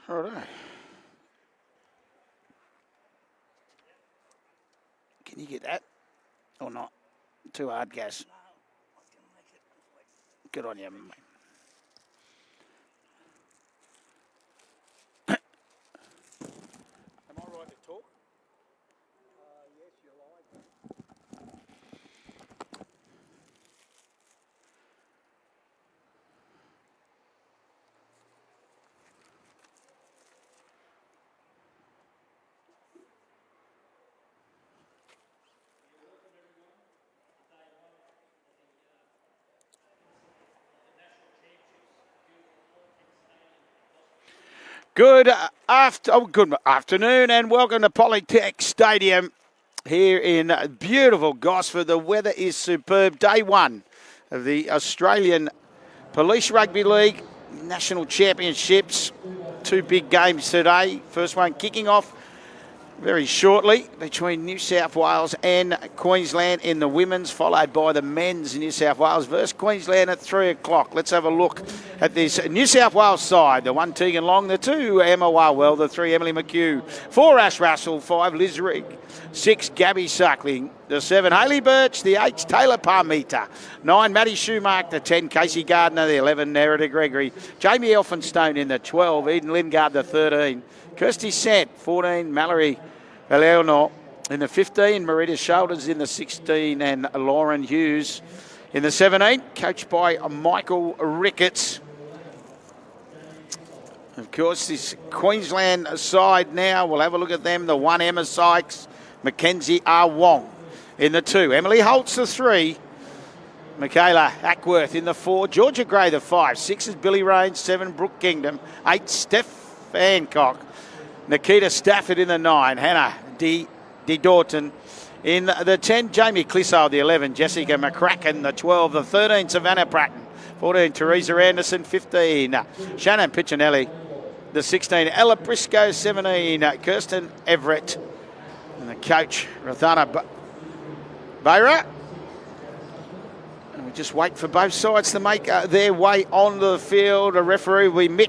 Righto. Can you get that or not? Too hard, Gas. Good on you, mate. Am I right to talk? Yes, you're live. Good afternoon and welcome to Polytec Stadium here in beautiful Gosford. The weather is superb. Day one of the Australian Police Rugby League National Championships. Two big games today. First one kicking off very shortly between New South Wales and Queensland in the women's, followed by the men's. New South Wales versus Queensland at 3 o'clock. Let's have a look at this New South Wales side. The 1 Tegan Long, the 2 Emma Walwell, the 3 Emily McHugh, 4 Ash Russell, 5 Liz Rigg, 6 Gabby Suckling, the 7 Hayley Birch, the 8 Taylor Parmita, 9 Maddie Schumacher, the 10 Casey Gardner, the 11 Nerida Gregory, Jamie Elphinstone in the 12, Eden Lingard the 13, Kirsty Sant, 14 Mallory Eleanor in the 15, Marita Shoulders in the 16, and Lauren Hughes in the 17, coached by Michael Ricketts. Of course, this Queensland side now, we'll have a look at them. The 1 Emma Sykes, Mackenzie R. Wong in the 2, Emily Holtz the 3, Michaela Ackworth in the 4, Georgia Gray the 5, 6 is Billy Rains, 7 Brooke Kingdom, 8 Steph Hancock, Nikita Stafford in the 9, Hannah D. Dorton in the 10, Jamie Clissold the 11, Jessica McCracken the 12, the 13, Savannah Pratton, 14, Teresa Anderson, 15, Shannon Piccinelli, the 16, Ella Briscoe, 17, Kirsten Everett, and the coach, Rathana Beira. And we just wait for both sides to make their way on the field. A referee will be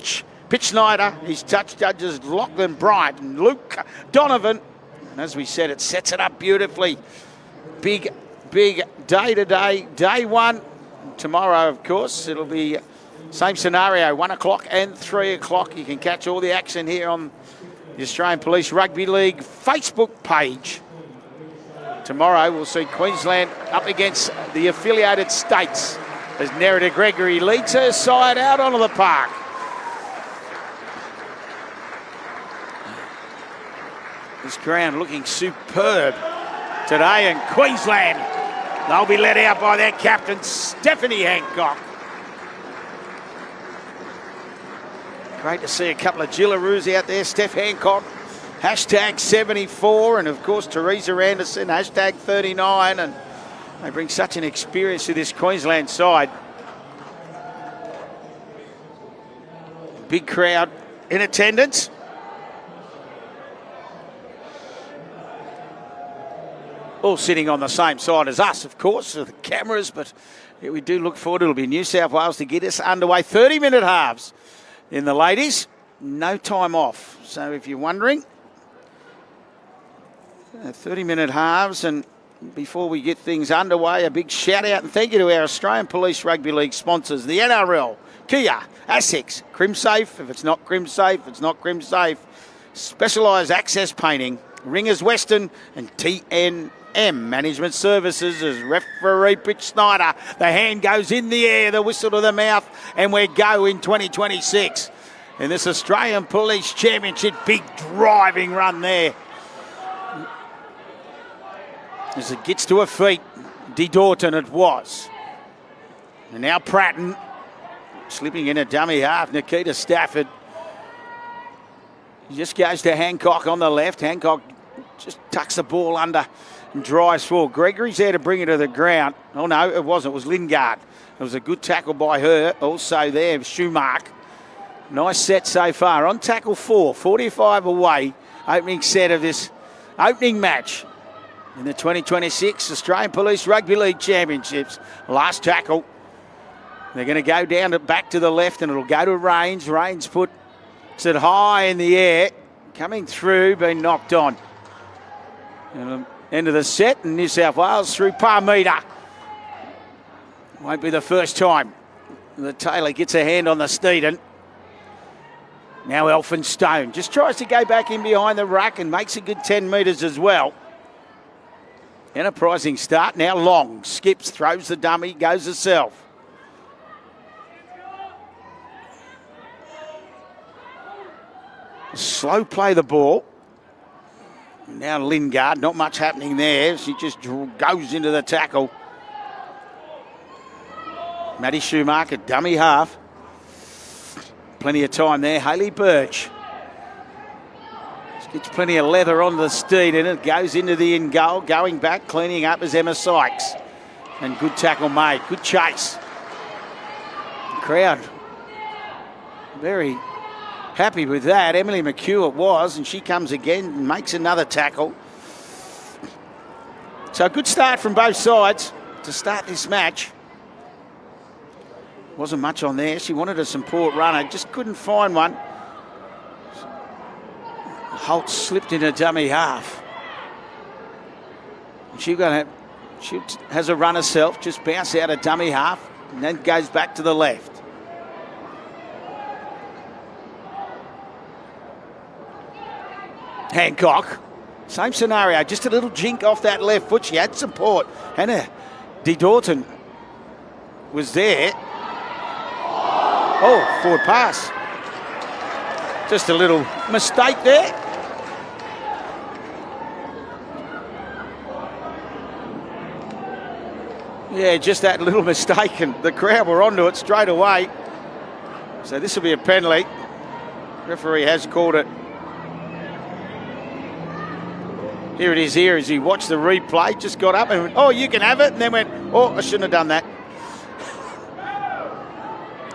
Pitch Snyder, his touch judges Lachlan Bryant and Luke Donovan. And as we said, it sets it up beautifully. Big day today. Day one. Tomorrow, of course, it'll be same scenario, 1 o'clock and 3 o'clock. You can catch all the action here on the Australian Police Rugby League Facebook page. Tomorrow, we'll see Queensland up against the affiliated states as Nerida Gregory leads her side out onto the park. This ground looking superb today, and Queensland, they'll be led out by their captain, Stephanie Hancock. Great to see a couple of Gillaroos out there. Steph Hancock, hashtag 74, and of course Teresa Anderson, hashtag 39, and they bring such an experience to this Queensland side. Big crowd in attendance. All sitting on the same side as us, of course, with the cameras, but we do look forward. It'll be New South Wales to get us underway. 30-minute halves in the ladies. No time off. So if you're wondering, 30-minute halves. And before we get things underway, a big shout out and thank you to our Australian Police Rugby League sponsors, the NRL, Kia, ASICS, CrimSafe. If it's not CrimSafe, it's not CrimSafe. Specialised Access Painting, Ringers Western, and TNM Management Services as referee Pitch Snyder. The hand goes in the air, the whistle to the mouth, and we go in 2026. In this Australian Police Championship, big driving run there. As it gets to her feet, D. Dorton it was. And now Pratton slipping in a dummy half. Nikita Stafford just goes to Hancock on the left. Hancock just tucks the ball under and drives forward. Gregory's there to bring it to the ground. Oh, no, it wasn't. It was Lingard. It was a good tackle by her. Also there, Schumacher. Nice set so far. On tackle 4, 45 away. Opening set of this opening match in the 2026 Australian Police Rugby League Championships. Last tackle. They're going to go down back to the left, and it'll go to Rains. Rains put It's it high in the air, coming through, been knocked on. End of the set, and New South Wales through Parmeter. Won't be the first time the Taylor gets a hand on the Steeden. Now Elphinstone just tries to go back in behind the ruck and makes a good 10 metres as well. Enterprising start. Now Long skips, throws the dummy, goes herself. Slow play the ball. Now Lingard, not much happening there. She just goes into the tackle. Maddie Schumacher, dummy half. Plenty of time there. Hayley Birch. She gets plenty of leather on the Steed and it goes into the in goal. Going back, cleaning up is Emma Sykes. And good tackle made. Good chase. The crowd very happy with that. Emily McHugh it was, and she comes again and makes another tackle. So a good start from both sides to start this match. Wasn't much on there. She wanted a support runner, just couldn't find one. Holt slipped in a dummy half. She has a run herself, just bounce out a dummy half, and then goes back to the left. Hancock, same scenario, just a little jink off that left foot. She had support. Hannah De Dorton was there. Oh, forward pass. Just a little mistake there. Yeah, just that little mistake, and the crowd were onto it straight away. So this will be a penalty. Referee has called it. Here it is here as he watched the replay, just got up and went, oh, you can have it, and then went, oh, I shouldn't have done that.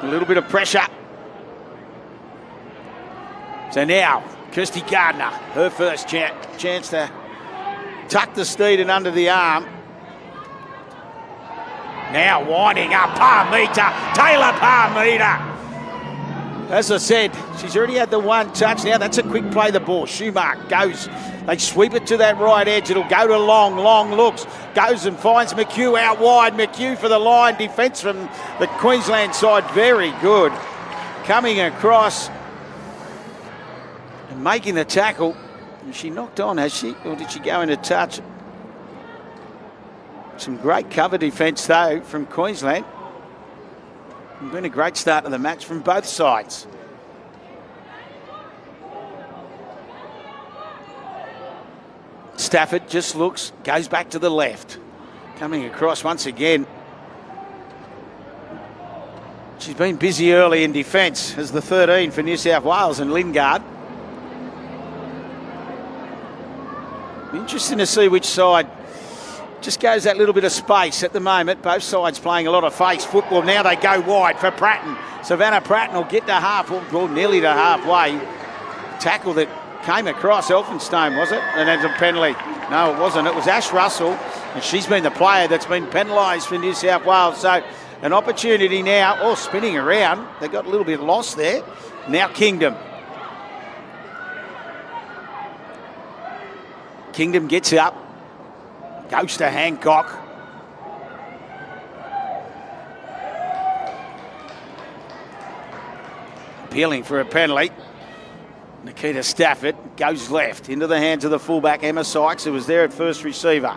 A little bit of pressure. So now, Kirsty Gardner, her first chance to tuck the Steeden under the arm. Now winding up, Parmeter, Taylor Parmeter. As I said, she's already had the one touch. Now that's a quick play, the ball. Schumacher goes. They sweep it to that right edge. It'll go to Long. Long looks, goes and finds McHugh out wide. McHugh for the line. Defence from the Queensland side, very good. Coming across and making the tackle. Is she knocked on, has she? Or did she go into touch? Some great cover defence, though, from Queensland. It's been a great start to the match from both sides. Stafford just looks, goes back to the left. Coming across once again. She's been busy early in defence as the 13 for New South Wales and Lingard. Interesting to see which side just goes that little bit of space at the moment. Both sides playing a lot of face football. Now they go wide for Pratton. Savannah Pratton will get to half, well, nearly to halfway. Tackle that came across Elphinstone, was it? And there's a penalty. No, it wasn't. It was Ash Russell, and she's been the player that's been penalised for New South Wales. So an opportunity now, all spinning around. They got a little bit lost there. Now Kingdom. Kingdom gets up. Goes to Hancock. Appealing for a penalty. Nikita Stafford goes left into the hands of the fullback Emma Sykes, who was there at first receiver.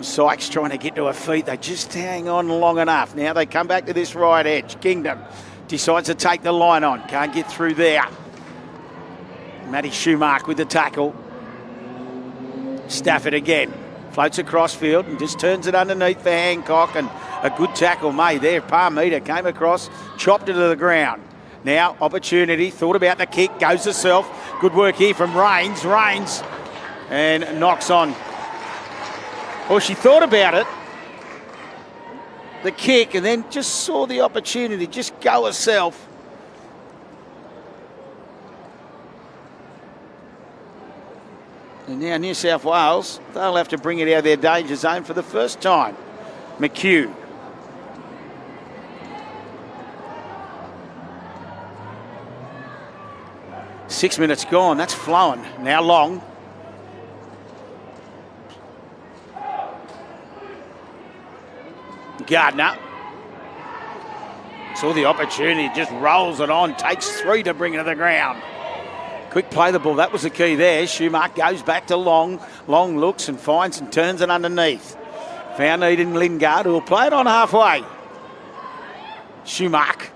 Sykes trying to get to her feet. They just hang on long enough. Now they come back to this right edge. Kingdom decides to take the line on. Can't get through there. Maddie Schumacher with the tackle. Stafford again. Floats across field and just turns it underneath for Hancock, and a good tackle made there. Parmeter came across, chopped it to the ground. Now opportunity, thought about the kick, goes herself. Good work here from Rains. Rains and knocks on. Well, she thought about it, the kick, and then just saw the opportunity, just go herself. And now New South Wales, they'll have to bring it out of their danger zone for the first time. McHugh. 6 minutes gone. That's flowing. Now Long. Gardner. Saw the opportunity, just rolls it on, takes 3 to bring it to the ground. Quick play the ball, that was the key there. Schumacher goes back to Long. Long looks and finds and turns it underneath. Found Eden Lingard, who will play it on halfway. Schumacher.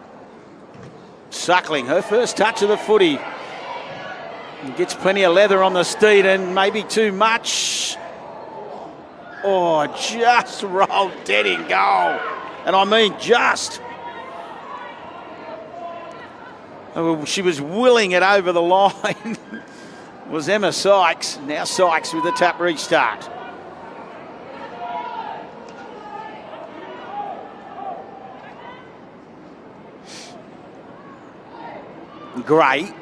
Suckling, her first touch of the footy. Gets plenty of leather on the steed and maybe too much. Oh, just rolled dead in goal. And I mean just. Oh, she was willing it over the line. Was Emma Sykes. Now Sykes with the tap restart. Gray.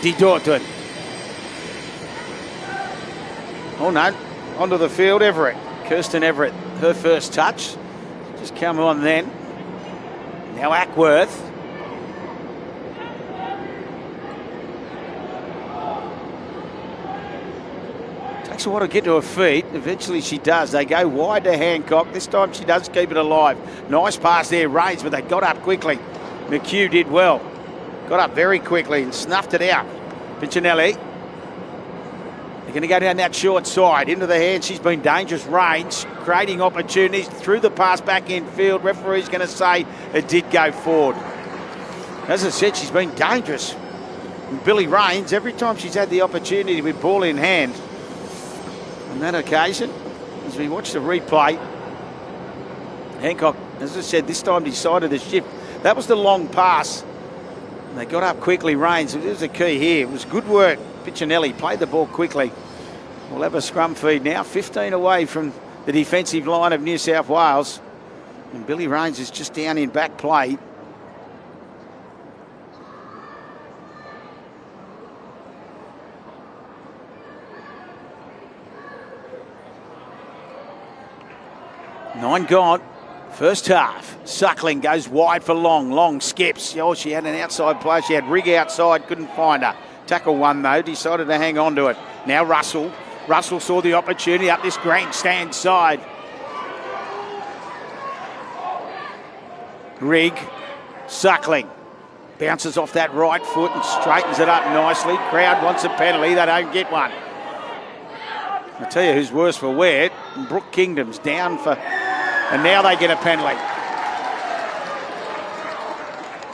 Dorton. Oh no, onto the field, Everett. Kirsten Everett, her first touch. Just come on then. Now Ackworth. Takes a while to get to her feet. Eventually she does. They go wide to Hancock. This time she does keep it alive. Nice pass there, Reigns, but they got up quickly. McHugh did well. Got up very quickly and snuffed it out. Piccinelli. They're going to go down that short side. Into the hand. She's been dangerous. Reigns creating opportunities. Through the pass back in field. Referee's going to say it did go forward. As I said, she's been dangerous. And Billy Reigns, every time she's had the opportunity with ball in hand. On that occasion, as we watch the replay, Hancock, as I said, this time decided to shift. That was the long pass. They got up quickly, Reigns. It was the key here. It was good work. Piccinelli played the ball quickly. We'll have a scrum feed now. 15 away from the defensive line of New South Wales. And Billy Reigns is just down in back play. Nine gone. First half, Suckling goes wide for Long. Long skips. Oh, she had an outside player. She had Rigg outside, couldn't find her. Tackle one, though, decided to hang on to it. Now Russell. Russell saw the opportunity up this grandstand side. Rigg, Suckling. Bounces off that right foot and straightens it up nicely. Crowd wants a penalty. They don't get one. I'll tell you who's worse for wear. Brooke Kingdom's down for... And now they get a penalty.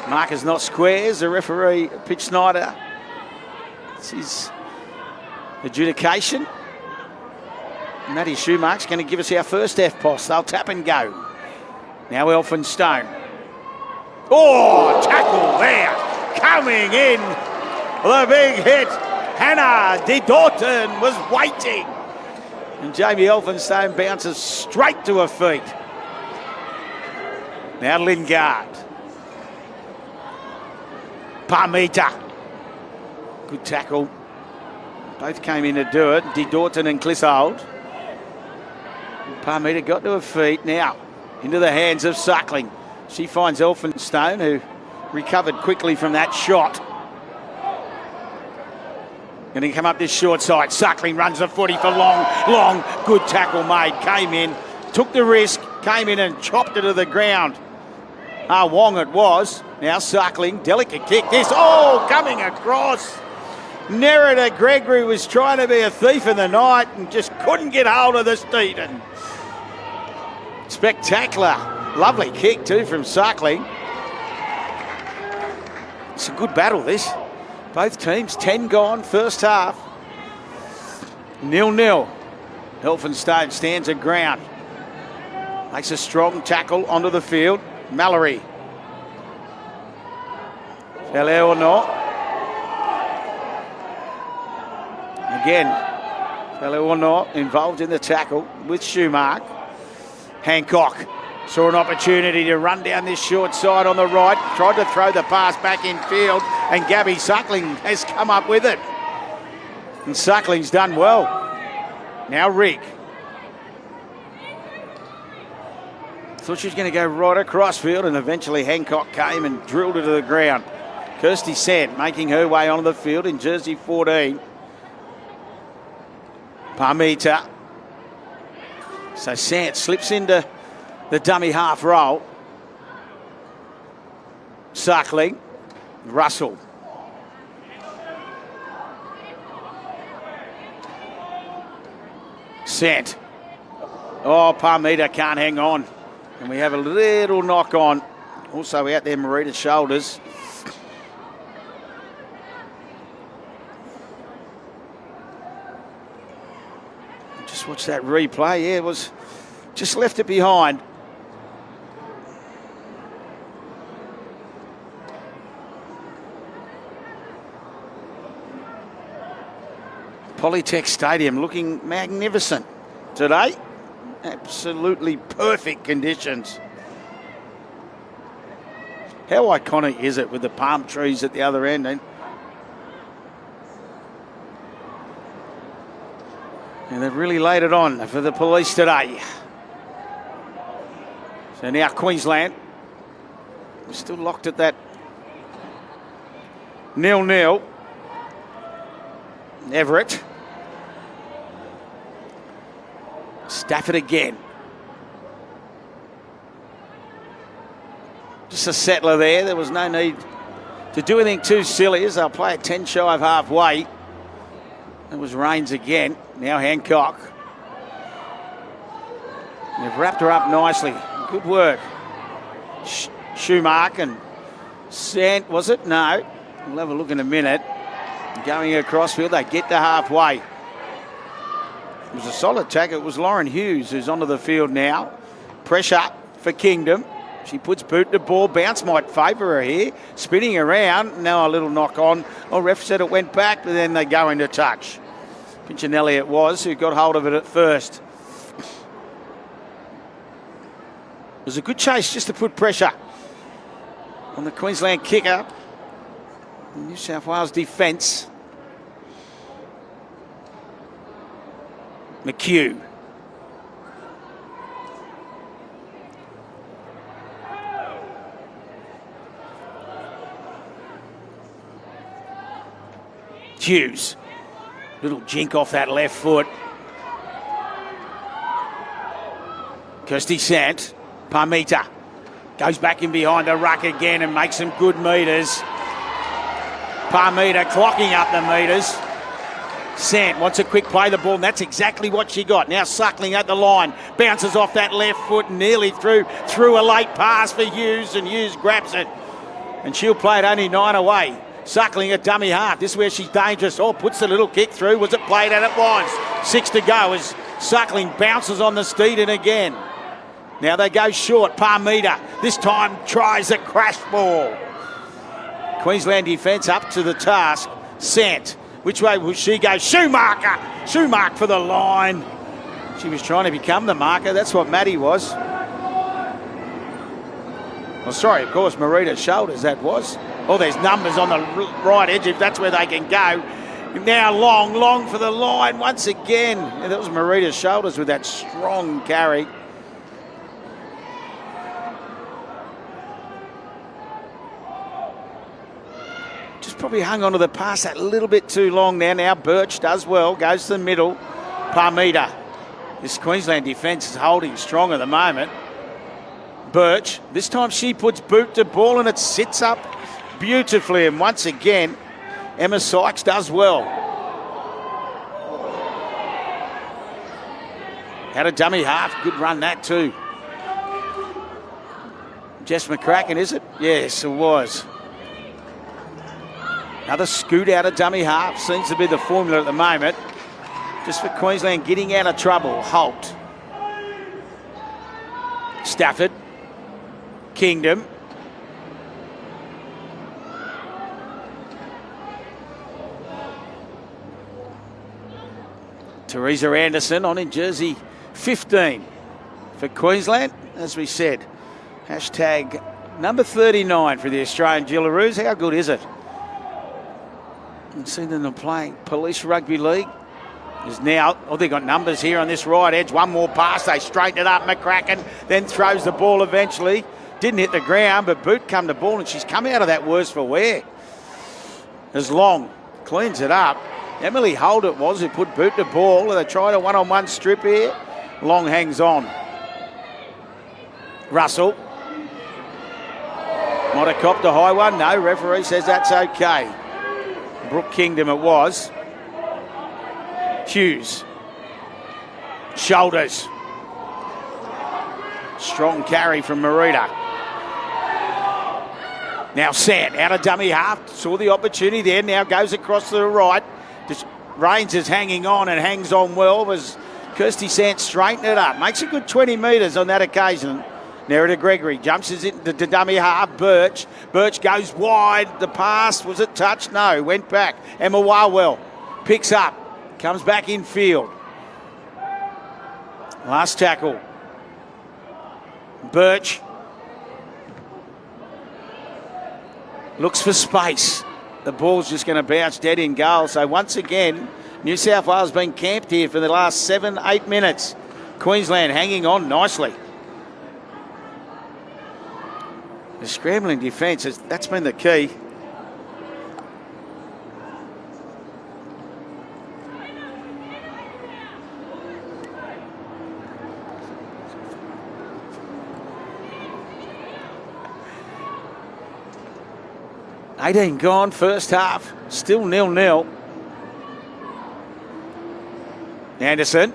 Markers not squares. The referee, Pitch Snyder. It's his adjudication. Matty Schumacher's going to give us our first FPOS. They'll tap and go. Now Elphinstone. Oh, tackle there. Coming in. The big hit. Hannah De Dorton was waiting. And Jamie Elphinstone bounces straight to her feet. Now Lingard. Parmita. Good tackle. Both came in to do it. De Dorton and Clissold. Parmita got to her feet. Now into the hands of Suckling. She finds Elphinstone, who recovered quickly from that shot. Going to come up this short side. Suckling runs the footy for Long. Long, good tackle made. Came in, took the risk, came in and chopped it to the ground. Wong it was. Now Suckling, delicate kick. This, oh, coming across. Nerida Gregory was trying to be a thief in the night and just couldn't get hold of the Steeden. Spectacular. Lovely kick too from Suckling. It's a good battle, this. Both teams, 10 gone, first half. 0-0. Elphinstone stands at ground. Makes a strong tackle onto the field. Mallory. Fell or not. Again, fell or not, involved in the tackle with Schumacher. Hancock saw an opportunity to run down this short side on the right. Tried to throw the pass back in field, and Gabby Suckling has come up with it. And Suckling's done well. Now Rigg. Thought she was going to go right across field, and eventually Hancock came and drilled her to the ground. Kirsty Sant making her way onto the field in jersey 14. Parmita. So Sant slips into the dummy half roll. Suckling. Russell. Sant. Oh, Parmita can't hang on. And we have a little knock on. Also out there, Marita's shoulders. Just watch that replay. Yeah, it was just left it behind. Polytec Stadium looking magnificent today. Absolutely perfect conditions. How iconic is it with the palm trees at the other end? And they've really laid it on for the police today. So now Queensland, we're still locked at that 0-0. Everett. Stafford again. Just a settler there. There was no need to do anything too silly as they'll play at 10 shy of halfway. It was Rains again. Now Hancock. They've wrapped her up nicely. Good work. Schumacher and Sant, was it? No. We'll have a look in a minute. Going across field, they get to halfway. It was a solid tackle. It was Lauren Hughes who's onto the field now. Pressure for Kingdom. She puts boot to ball. Bounce might favour her here. Spinning around. Now a little knock on. Oh, ref said it went back, but then they go into touch. Pinchinelli it was who got hold of it at first. It was a good chase just to put pressure on the Queensland kicker. New South Wales defence. McHugh. Hughes. Little jink off that left foot. Kirsty Sant. Parmita. Goes back in behind the ruck again and makes some good metres. Parmita clocking up the metres. Sant wants a quick play the ball, and that's exactly what she got. Now Suckling at the line. Bounces off that left foot, nearly through a late pass for Hughes, and Hughes grabs it. And she'll play it only 9 away. Suckling at dummy half. This is where she's dangerous. Oh, puts the little kick through. Was it played? And it was. 6 to go as Suckling bounces on the Steeden again. Now they go short. Parmita this time tries a crash ball. Queensland defence up to the task. Sant. Which way will she go? Schumacher! Schumacher for the line. She was trying to become the marker. That's what Maddie was. Well, sorry, of course, Marita's shoulders, that was. Oh, there's numbers on the right edge if that's where they can go. Now long for the line once again. And that was Marita's shoulders with that strong carry. Just probably hung onto the pass that little bit too long there. Now Birch does well, goes to the middle. Parmita. This Queensland defence is holding strong at the moment. Birch, this time she puts boot to ball and it sits up beautifully. And once again, Emma Sykes does well. Had a dummy half, good run that too. Jess McCracken, is it? Yes, it was. Another scoot out of dummy half. Seems to be the formula at the moment. Just for Queensland getting out of trouble. Holt. Stafford. Kingdom. Teresa Anderson on in jersey 15 for Queensland. As we said, hashtag number 39 for the Australian Gillaroos. How good is it? And see them playing Police Rugby League is now, they got numbers here on this right edge. One more pass, they straighten it up. McCracken then throws the ball eventually. Didn't hit the ground, but Boot come to ball, and she's come out of that worse for wear. As Long cleans it up. Emily Holt it was who put Boot to ball. They tried a one-on-one strip here. Long hangs on. Russell. Might have copped a high one. No, referee says that's okay. Brooke Kingdom it was. Hughes. Shoulders. Strong carry from Marita. Now Sant out of dummy half. Saw the opportunity there. Now goes across to the right. Just Rains is hanging on and hangs on well. Was Kirsty Sant straighten it up. Makes a good 20 metres on that occasion. Nerida Gregory jumps into the dummy half. Birch goes wide. The pass, was it touched? No, went back. Emma Warwell picks up. Comes back in field. Last tackle. Birch looks for space. The ball's just going to bounce dead in goal. So once again, New South Wales been camped here for the last 7-8 minutes. Queensland hanging on nicely. The scrambling defence, that's been the key. $18 gone, first half, still 0-0. Anderson.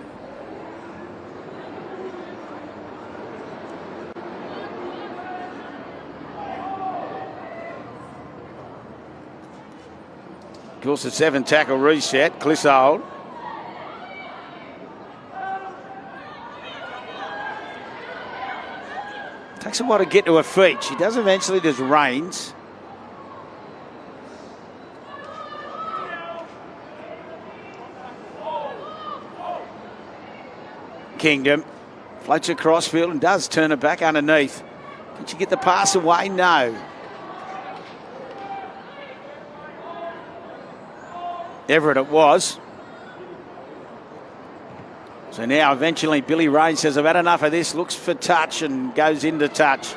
Of course, a 7-tackle reset. Clissold. Takes a while to get to her feet. She does eventually. There's Rains. Kingdom floats across field and does turn it back underneath. Can she get the pass away? No. Everett it was. So now eventually Billy Rains says, I've had enough of this, looks for touch and goes into touch.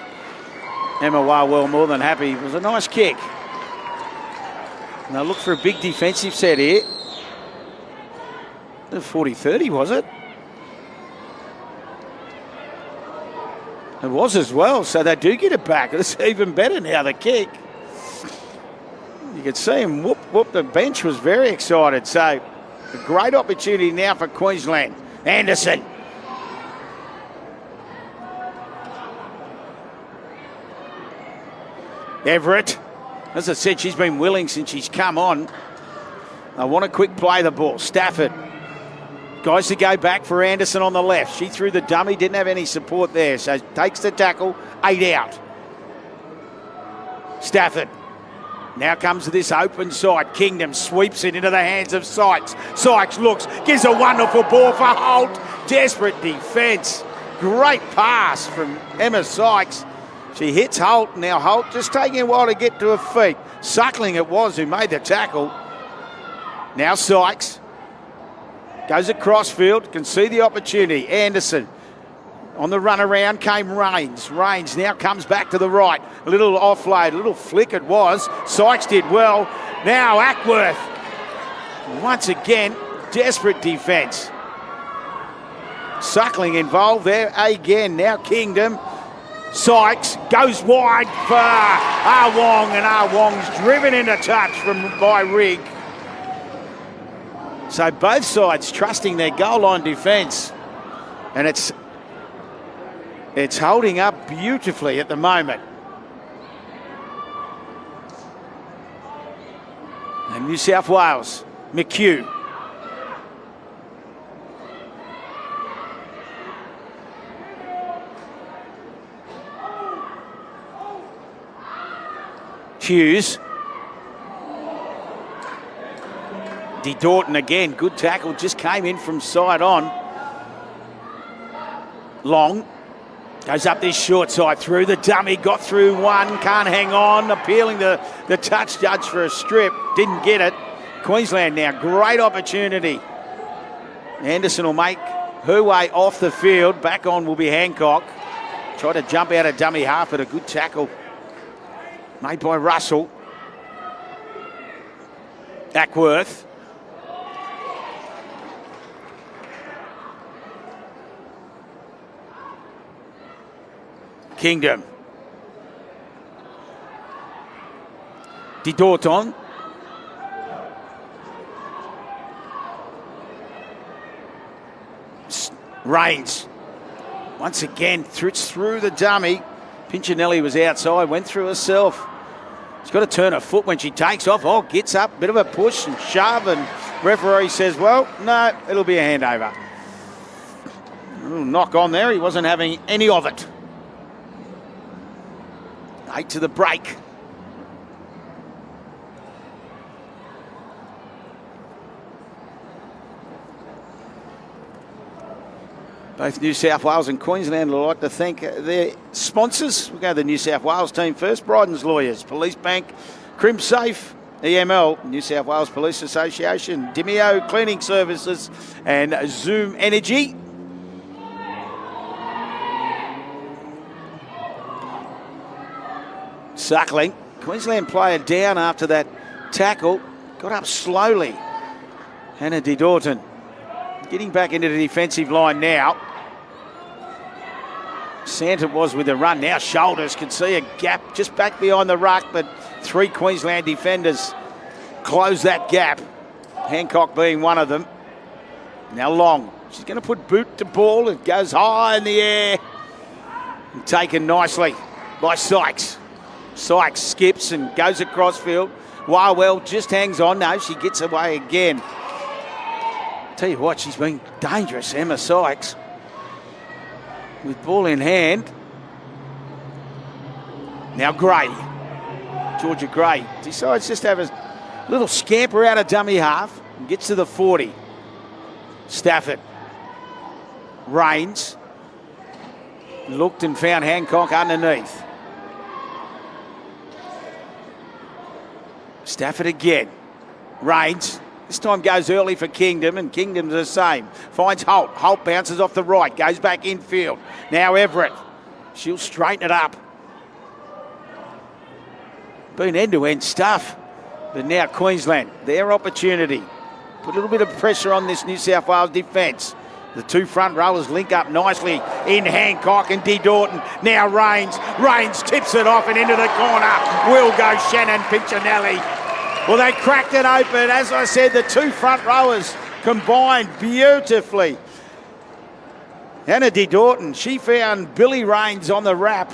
Emma Warwell more than happy. It was a nice kick. And they'll look for a big defensive set here. 40-30, was it? It was as well, so they do get it back. It's even better now, the kick. You could see him whoop. The bench was very excited. So a great opportunity now for Queensland. Anderson. Everett. As I said, she's been willing since she's come on. I want a quick play the ball. Stafford. Guys to go back for Anderson on the left. She threw the dummy, didn't have any support there. So takes the tackle, 8 out. Stafford. Now comes to this open side. Kingdom sweeps it into the hands of Sykes. Sykes looks, gives a wonderful ball for Holt. Desperate defence. Great pass from Emma Sykes. She hits Holt. Now Holt just taking a while to get to her feet. Suckling it was who made the tackle. Now Sykes. Goes across field, can see the opportunity. Anderson. On the run around came Rains. Rains now comes back to the right. A little offload, a little flick it was. Sykes did well. Now Ackworth. Once again, desperate defence. Suckling involved there again. Now Kingdom. Sykes goes wide for Ah Wong, and Ah Wong's driven into touch by Rigg. So both sides trusting their goal line defence, and it's holding up beautifully at the moment. And New South Wales, McHugh. Hughes. De Dorton again, good tackle, just came in from side on. Long goes up this short side, through the dummy, got through one, can't hang on, appealing the touch judge for a strip, didn't get it. Queensland now, great opportunity. Anderson will make her way off the field. Back on will be Hancock. Tried to jump out of dummy half, but a good tackle made by Russell. Ackworth. Kingdom. De Dorton. Rains. Once again, through the dummy. Pinchinelli was outside, went through herself. She's got to turn her foot when she takes off. Oh, gets up, bit of a push and shove, and referee says, well, no, it'll be a handover. A little knock on there. He wasn't having any of it. 8 to the break. Both New South Wales and Queensland would like to thank their sponsors. We'll go to the New South Wales team first. Bryden's Lawyers, Police Bank, CrimSafe, EML, New South Wales Police Association, Dimeo Cleaning Services, and Zoom Energy. Suckling. Queensland player down after that tackle. Got up slowly. Hannah De Dorton getting back into the defensive line now. Santa was with the run. Now Shoulders can see a gap just back behind the ruck, but 3 Queensland defenders close that gap. Hancock being one of them. Now Long. She's going to put boot to ball. It goes high in the air. And taken nicely by Sykes. Sykes skips and goes across field. Wildwell just hangs on. No, she gets away again. Tell you what, she's been dangerous, Emma Sykes. With ball in hand. Now Gray. Georgia Gray decides just to have a little scamper out of dummy half and gets to the 40. Stafford. Rains. Looked and found Hancock underneath. Stafford again. Rains. This time goes early for Kingdom, and Kingdom's the same. Finds Holt. Holt bounces off the right, goes back infield. Now Everett. She'll straighten it up. Been end-to-end stuff. But now Queensland, their opportunity. Put a little bit of pressure on this New South Wales defence. The 2 front rowers link up nicely in Hancock and De Dorton. Now Rains. Rains tips it off and into the corner. Will go Shannon Pinchinelli. Well, they cracked it open. As I said, the 2 front rowers combined beautifully. Hannah De Dorton, she found Billy Rains on the wrap.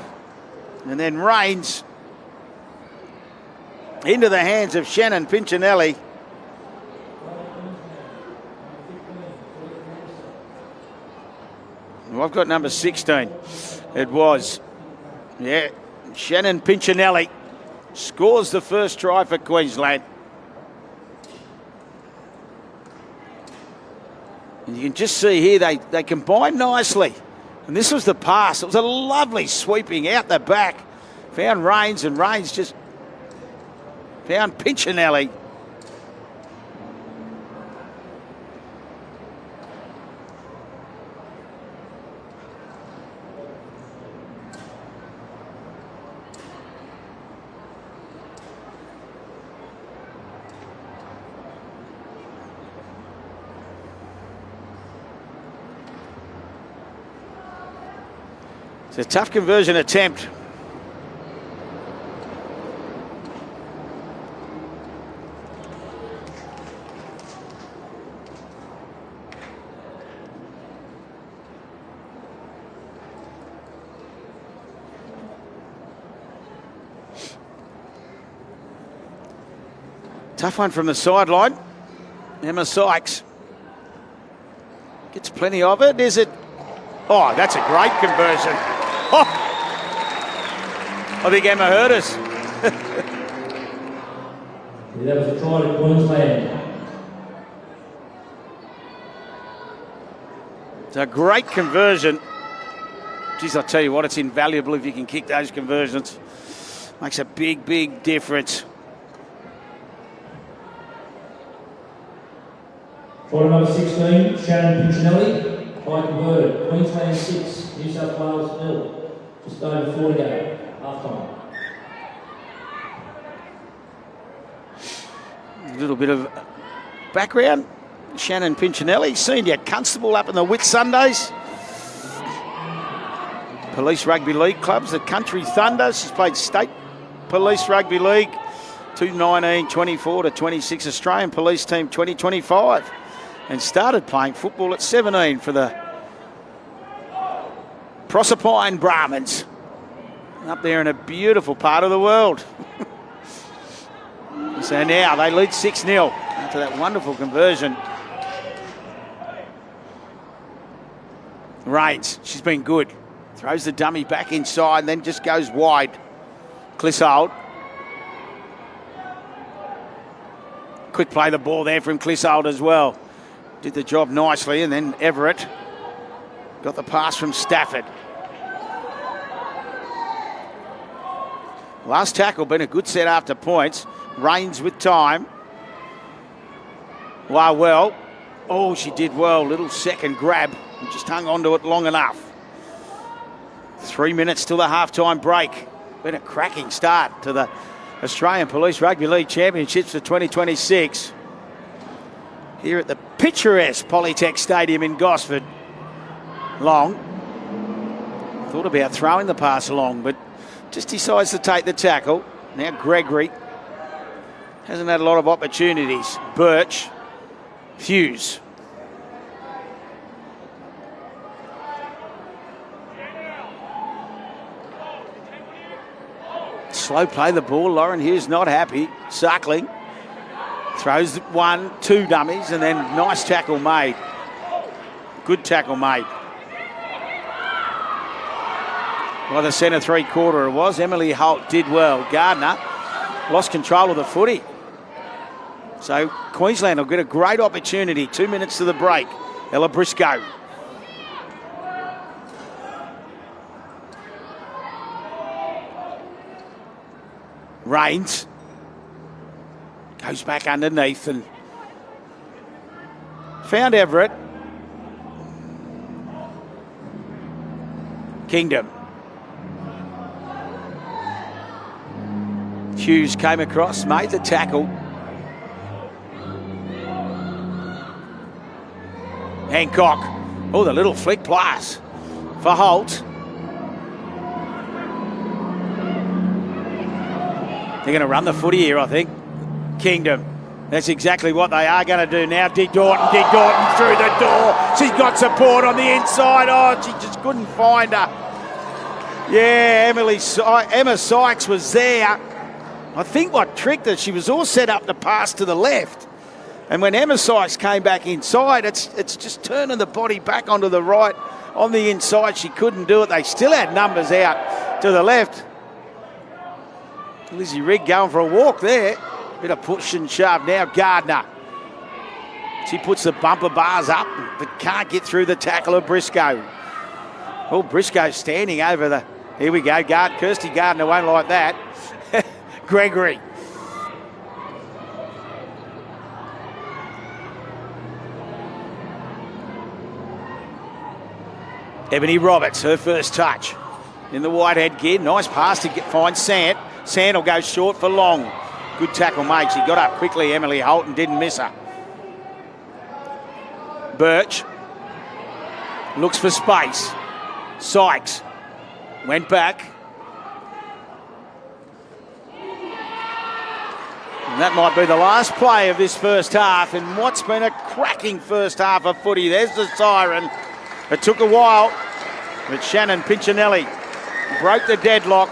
And then Rains into the hands of Shannon Pinchinelli. Well, I've got number 16. It was. Yeah, Shannon Pinchinelli scores the first try for Queensland. And you can just see here they combined nicely. And this was the pass. It was a lovely sweeping out the back. Found Rains, and Rains just found Pinchinelli. It's a tough conversion attempt. Tough one from the sideline. Emma Sykes gets plenty of it. Is it? Oh, that's a great conversion. Oh, I think Emma heard us. That was a try to Queensland. It's a great conversion. Geez, I'll tell you what, it's invaluable if you can kick those conversions. Makes a big, big difference. Try number 16, Shannon Puccinelli, high converted. Queensland 6, New South Wales 0. Just over 4 to go. Half time. A little bit of background. Shannon Puccinelli, senior constable up in the Whitsundays. Police Rugby League clubs, the Country Thunder. She's played state police rugby league, 2019, 24 to 26 Australian police team 2025. And started playing football at 17 for the Proserpine Brahmins. Up there in a beautiful part of the world. So now they lead 6-0 after that wonderful conversion. Rains, she's been good. Throws the dummy back inside and then just goes wide. Clissold. Quick play the ball there from Clissold as well. Did the job nicely, and then Everett got the pass from Stafford. Last tackle been a good set after points. Rains with time. Well. Oh, she did well. Little second grab. And just hung on to it long enough. 3 minutes till the halftime break. Been a cracking start to the Australian Police Rugby League Championships for 2026. Here at the picturesque Polytec Stadium in Gosford. Long. Thought about throwing the pass along, but just decides to take the tackle. Now Gregory hasn't had a lot of opportunities. Birch. Hughes. Slow play the ball. Lauren Hughes not happy. Suckling. Throws 1, 2 dummies, and then nice tackle made. Good tackle made. By the centre three-quarter it was. Emily Holt did well. Gardner lost control of the footy. So Queensland will get a great opportunity. 2 minutes to the break. Ella Briscoe. Rains. Goes back underneath and found Everett. Kingdom. Hughes came across, made the tackle. Hancock. Oh, the little flick pass for Holt. They're going to run the footy here, I think. Kingdom. That's exactly what they are going to do now. Dig Dorton through the door. She's got support on the inside. Oh, she just couldn't find her. Yeah, Emma Sykes was there. I think what tricked her, she was all set up to pass to the left. And when Emma Sykes came back inside, it's just turning the body back onto the right. On the inside, she couldn't do it. They still had numbers out to the left. Lizzie Rigg going for a walk there. Bit of push and shove now. Gardner. She puts the bumper bars up, but can't get through the tackle of Briscoe. Oh, Briscoe standing over the... Here we go. Kirsty Gardner won't like that. Gregory. Ebony Roberts, her first touch. In the wide head gear. Nice pass to find Sant. Sant will go short for Long. Good tackle made. She got up quickly, Emily Holt, and didn't miss her. Birch. Looks for space. Sykes. Went back. And that might be the last play of this first half in what's been a cracking first half of footy. There's the siren. It took a while, but Shannon Puccinelli broke the deadlock.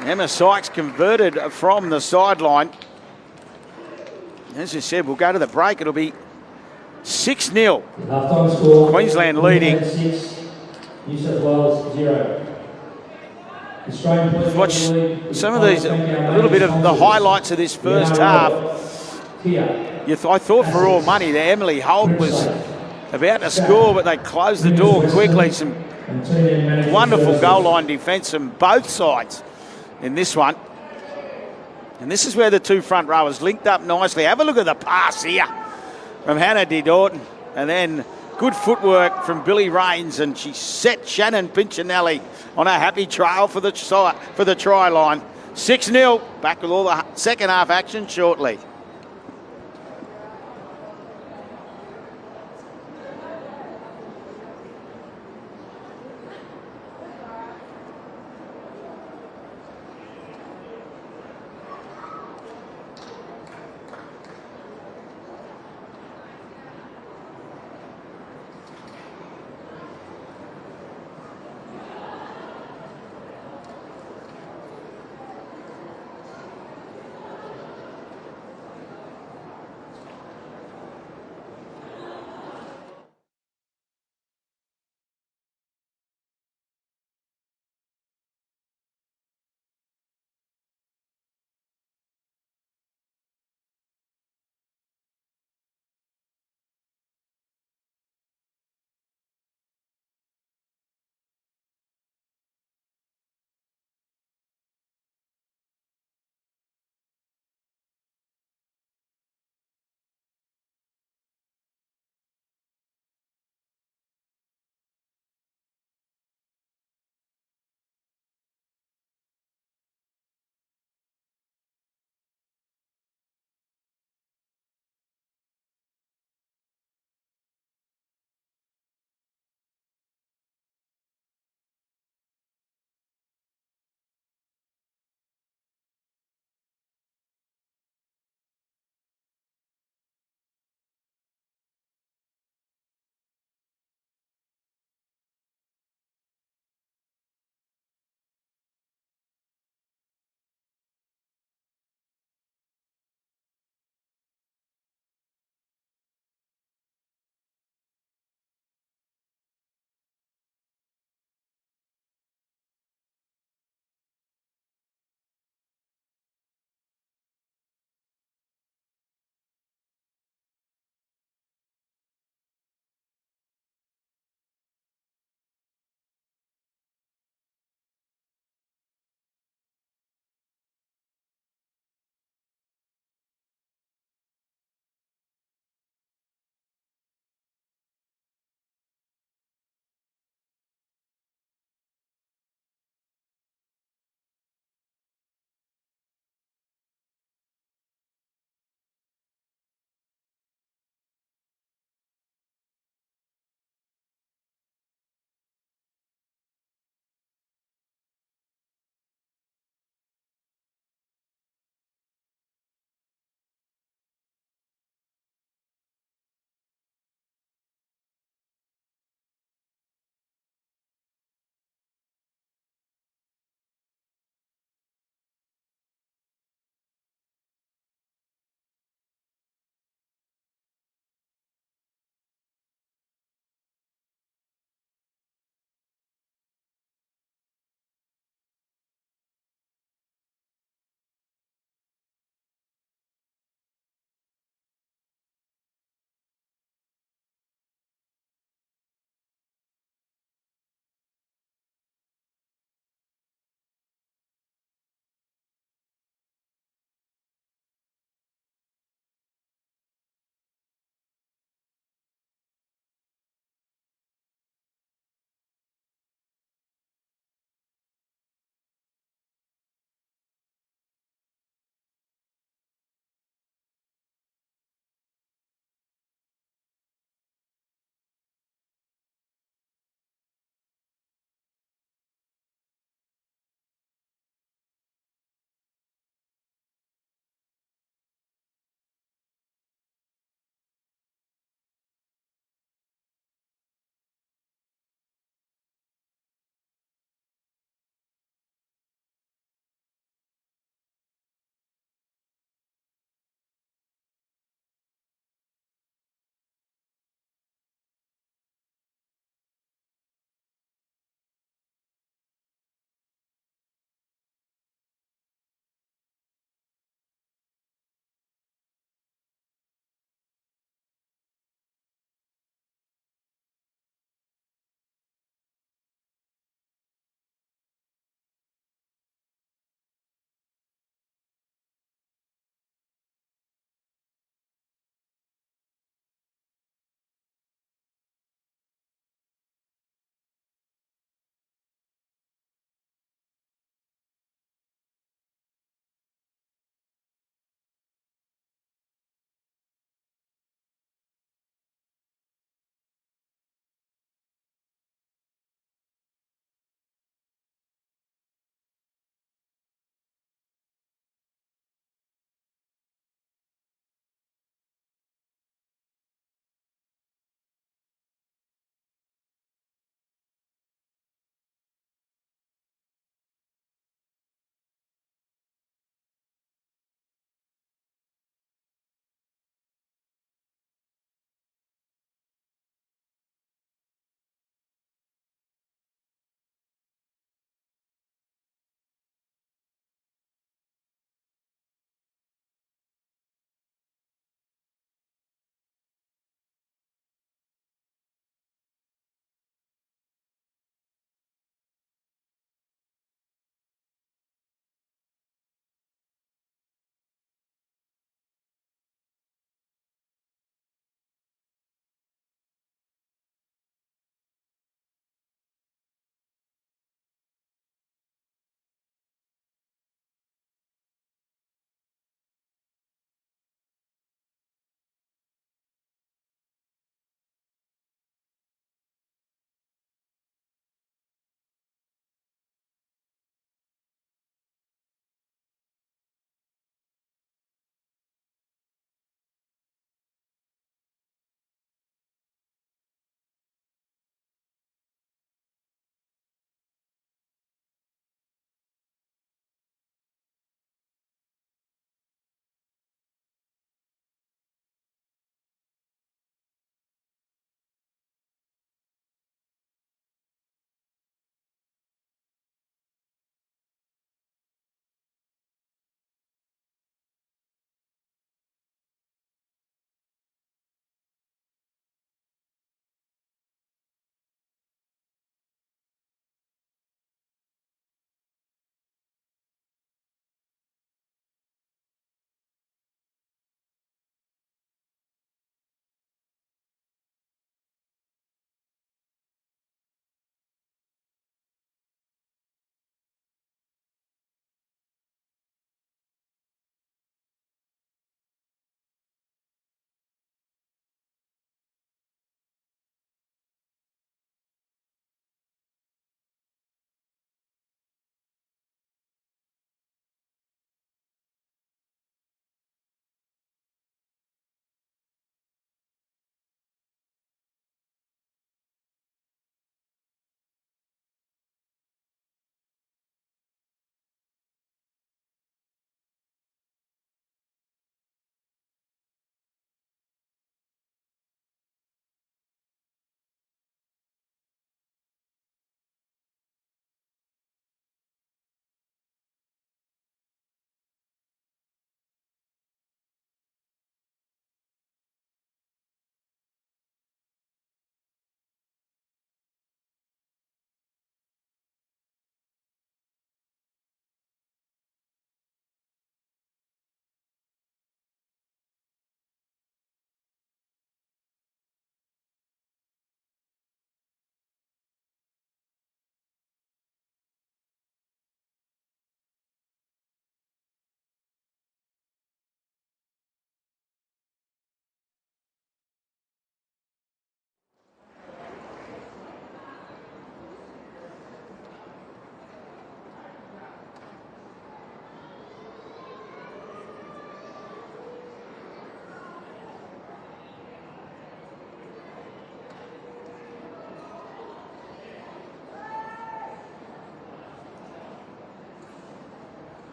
Emma Sykes converted from the sideline. As I said, we'll go to the break. It'll be 6-0. Half-time score. Queensland leading. 6, New South Wales 0. Australian Watch some of these, a little bit of the highlights of this first half. I thought for all money that Emily Holt was about to score, but they closed the door quickly. Some wonderful goal line defence from both sides in this one. And this is where the two front rowers linked up nicely. Have a look at the pass here. from Hannah D. Dorton. And then good footwork from Billy Rains, and she set Shannon Pinchinelli on a happy trail for the try line. 6-0. Back with all the second half action shortly.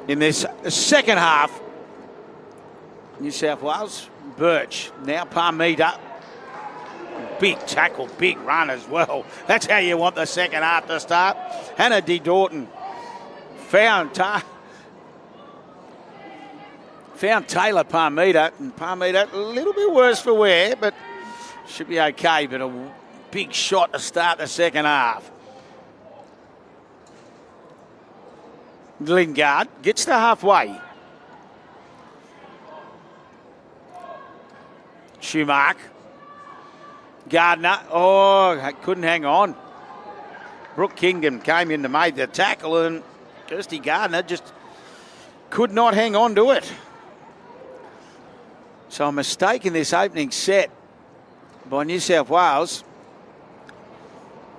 in this second half. New South Wales, Birch, now Parmeter. Big tackle, big run as well. That's how you want the second half to start. Hannah D. Dorton found Taylor Parmeter, and Parmeter a little bit worse for wear, but should be okay. But a big shot to start the second half. Lingard gets to halfway. Schumark. Gardner. Oh, couldn't hang on. Brooke Kingdom came in to make the tackle, and Kirsty Gardner just could not hang on to it. So a mistake in this opening set by New South Wales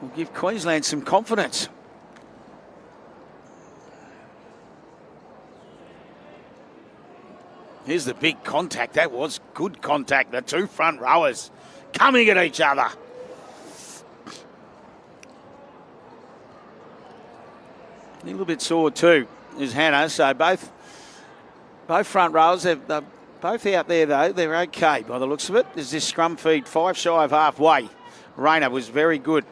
will give Queensland some confidence. Here's the big contact. That was good contact. The two front rowers coming at each other. A little bit sore too is Hannah. So both front rowers, they're both out there though. They're okay by the looks of it. There's this scrum feed 5 shy of halfway. Rayner was very good.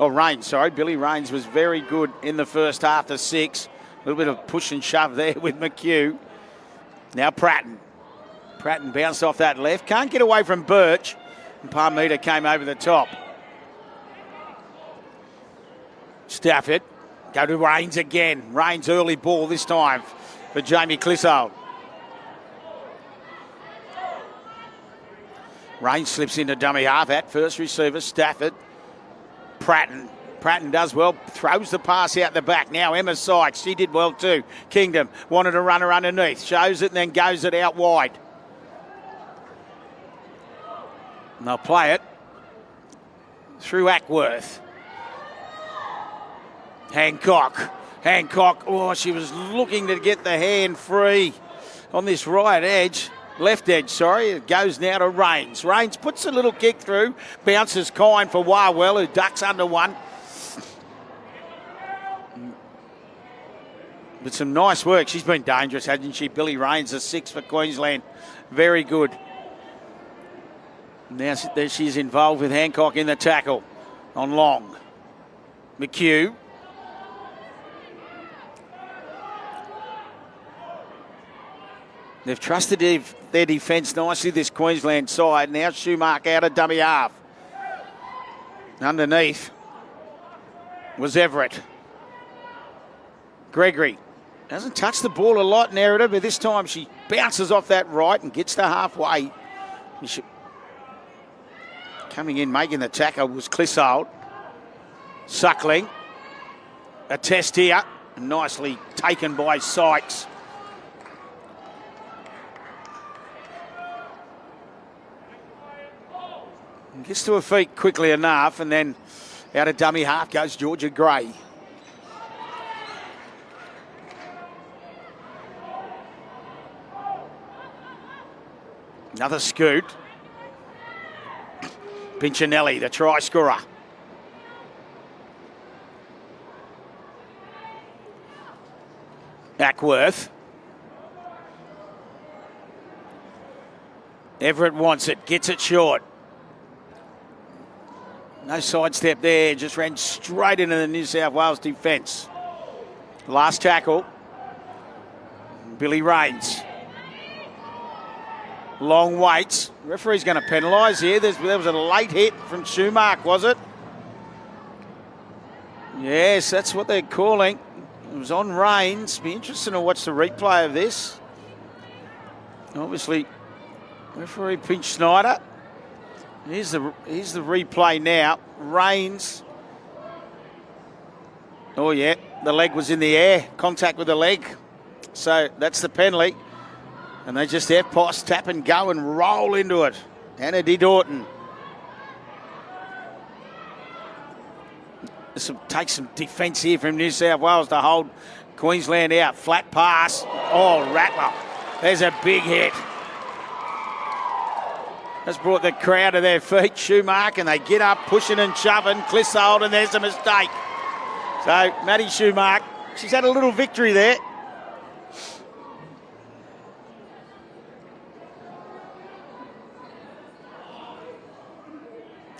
Oh, Rains, sorry. Billy Rains was very good in the first half to 6. A little bit of push and shove there with McHugh. Now Pratton. Pratton bounced off that left. Can't get away from Birch. And Parmeter came over the top. Stafford. Go to Rains again. Rains early ball this time for Jamie Clissold. Rains slips into dummy half at first receiver. Stafford. Pratton. Pratton does well, throws the pass out the back. Now Emma Sykes, she did well too. Kingdom wanted to run her underneath, shows it and then goes it out wide. And they'll play it through Ackworth. Hancock, oh, she was looking to get the hand free on this right edge. Left edge, sorry. It goes now to Rains. Rains puts a little kick through, bounces kind for Warwell, who ducks under one. But some nice work. She's been dangerous, hasn't she? Billy Rains, a 6 for Queensland. Very good. Now there she's involved with Hancock in the tackle on Long. McHugh. They've trusted their defence nicely, this Queensland side. Now Schumark out of dummy half. Underneath was Everett. Gregory hasn't touched the ball a lot, Nerida, but this time she bounces off that right and gets to halfway. Coming in, making the tackle was Clissold. Suckling. A test here. Nicely taken by Sykes. Gets to her feet quickly enough, and then out of dummy half goes Georgia Gray. Another scoot. Pinchinelli, the try scorer. Ackworth. Everett wants it, gets it short. No sidestep there, just ran straight into the New South Wales defence. Last tackle, Billy Rains. Long waits. Referee's going to penalise here. There was a late hit from Schumark, was it? Yes, that's what they're calling. It was on Rains. Be interesting to watch the replay of this. Obviously, referee Pinch Snyder. Here's the replay now. Rains. Oh, yeah. The leg was in the air. Contact with the leg. So that's the penalty. And they just F-post, tap and go and roll into it. Hannah D. Dorton. This will take some defence here from New South Wales to hold Queensland out. Flat pass. Oh, Rattler. There's a big hit. That's brought the crowd to their feet. Schumark, and they get up, pushing and shoving. Clissold, and there's a mistake. So, Maddie Schumark, she's had a little victory there.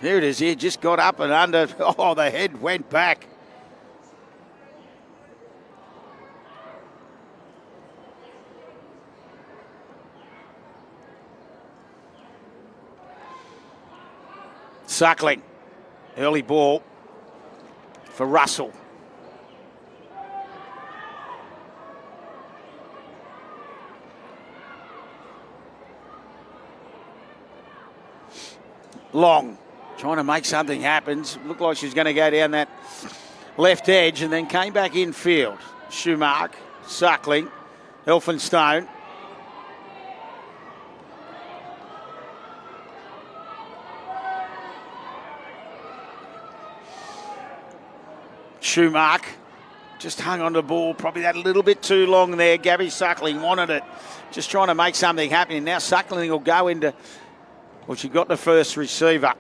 Here it is here, just got up and under. Oh, the head went back. Suckling. Early ball for Russell. Long, trying to make something happen. Looked like she was going to go down that left edge and then came back in field. Schumark, Suckling, Elphinstone. Schumark just hung on the ball, probably that a little bit too long there. Gabby Suckling wanted it, just trying to make something happen. And now Suckling will go into, well, she got the first receiver.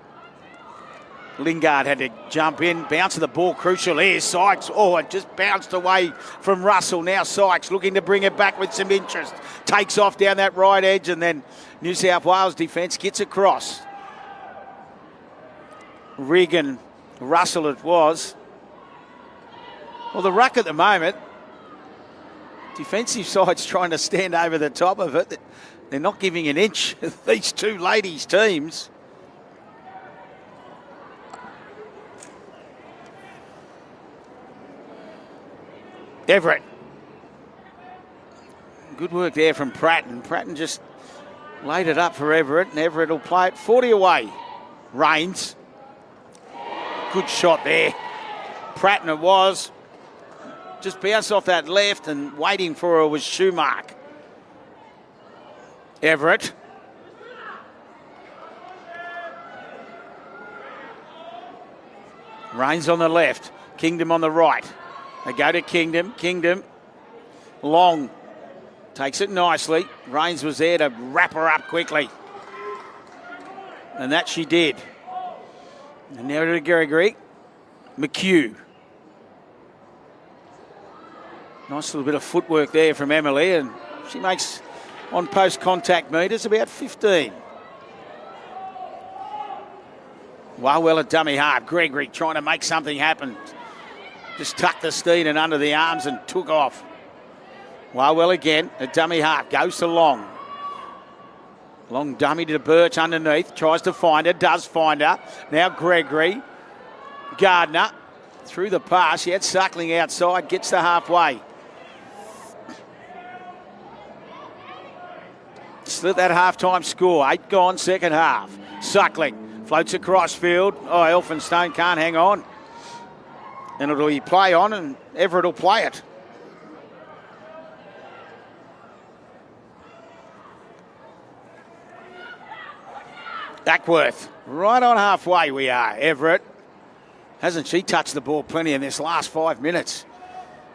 Lingard had to jump in, bounce of the ball, crucial here. Sykes, oh, it just bounced away from Russell. Now Sykes looking to bring it back with some interest. Takes off down that right edge and then New South Wales defence gets across. Regan, Russell it was. Well, the ruck at the moment, defensive side's trying to stand over the top of it. They're not giving an inch, these two ladies' teams. Everett. Good work there from Pratton. Pratton just laid it up for Everett, and Everett will play it 40 away. Rains. Good shot there. Pratton it was. Just bounced off that left and waiting for her was Schumark. Everett. Rains on the left. Kingdom on the right. They go to Kingdom. Kingdom. Long. Takes it nicely. Rains was there to wrap her up quickly. And that she did. And now to Gregory. McHugh. Nice little bit of footwork there from Emily, and she makes on post contact meters about 15. Well at dummy half. Gregory trying to make something happen. Just tucked the steed and under the arms and took off. Well again at dummy half. Goes to Long. Long dummy to Birch underneath. Tries to find her. Does find her. Now Gregory. Gardner through the pass. She had Suckling outside. Gets to halfway. Split that half-time score. 8 gone, second half. Suckling floats across field. Oh, Elphinstone can't hang on. And it'll be play on and Everett will play it. Ackworth, right on halfway we are. Everett, hasn't she touched the ball plenty in this last 5 minutes?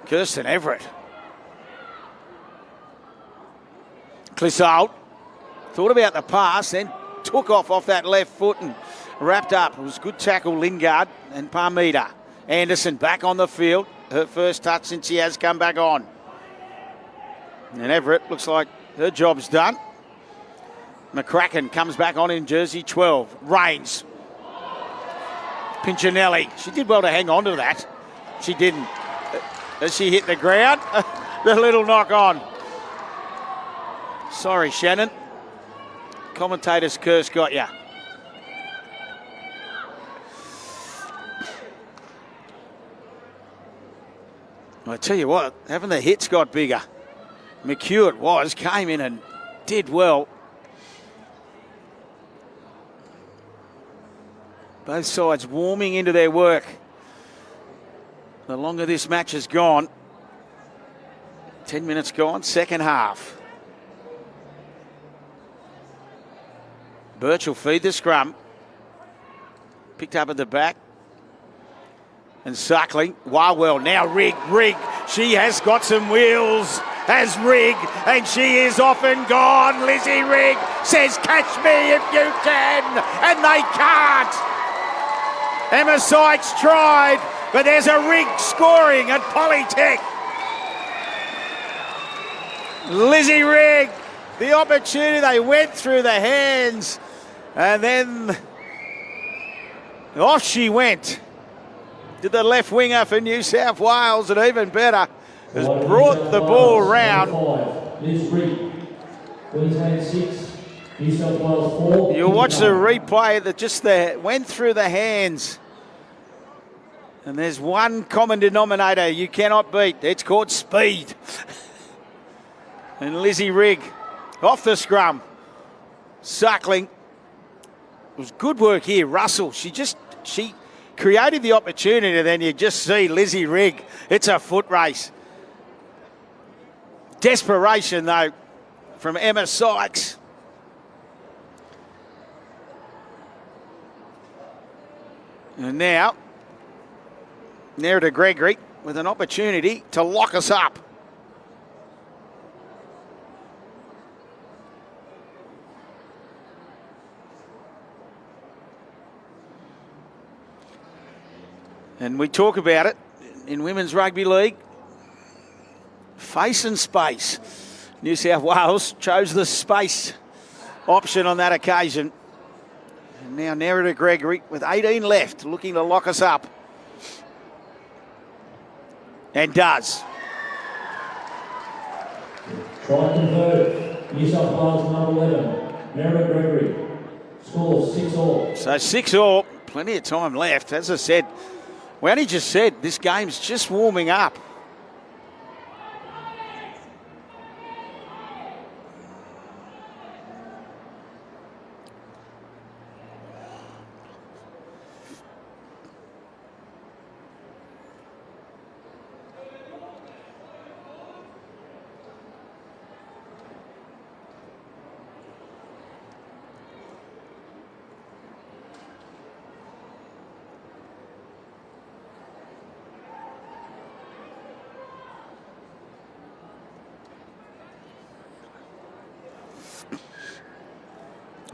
Kirsten Everett. Clissold thought about the pass, then took off that left foot and wrapped up. It was good tackle, Lingard and Parmita. Anderson back on the field. Her first touch since she has come back on. And Everett looks like her job's done. McCracken comes back on in jersey 12. Rains. Pinchinelli. She did well to hang on to that. She didn't. As she hit the ground, the little knock on. Sorry, Shannon. Commentator's curse got ya. I tell you what, haven't the hits got bigger? McHugh it was, came in and did well. Both sides warming into their work. The longer this match has gone, 10 minutes gone, second half. Birch will feed the scrum. Picked up at the back. And Suckling. Well, now Rigg. She has got some wheels. Has Rigg. And she is off and gone. Lizzie Rigg says, catch me if you can. And they can't. Emma Sykes tried. But there's a Rigg scoring at Polytec. Lizzie Rigg. The opportunity, they went through the hands. And then Off she went. Did the left winger for New South Wales, and even better, has brought the ball round. Queensland 6, New South Wales 4. You'll watch the replay that just went through the hands. And there's one common denominator you cannot beat. It's called speed. And Lizzie Rigg off the scrum. Suckling. It was good work here. Russell, she created the opportunity, and then you just see Lizzie Rigg. It's a foot race. Desperation, though, from Emma Sykes. And now, Nerida Gregory with an opportunity to lock us up. And we talk about it in Women's Rugby League. Face and space. New South Wales chose the space option on that occasion. And now Nerida Gregory with 18 left, looking to lock us up. And does. Try and convert. New South Wales number 11, Nerida Gregory. Score 6-all. So 6-all, plenty of time left. As I said, we only just said this game's just warming up.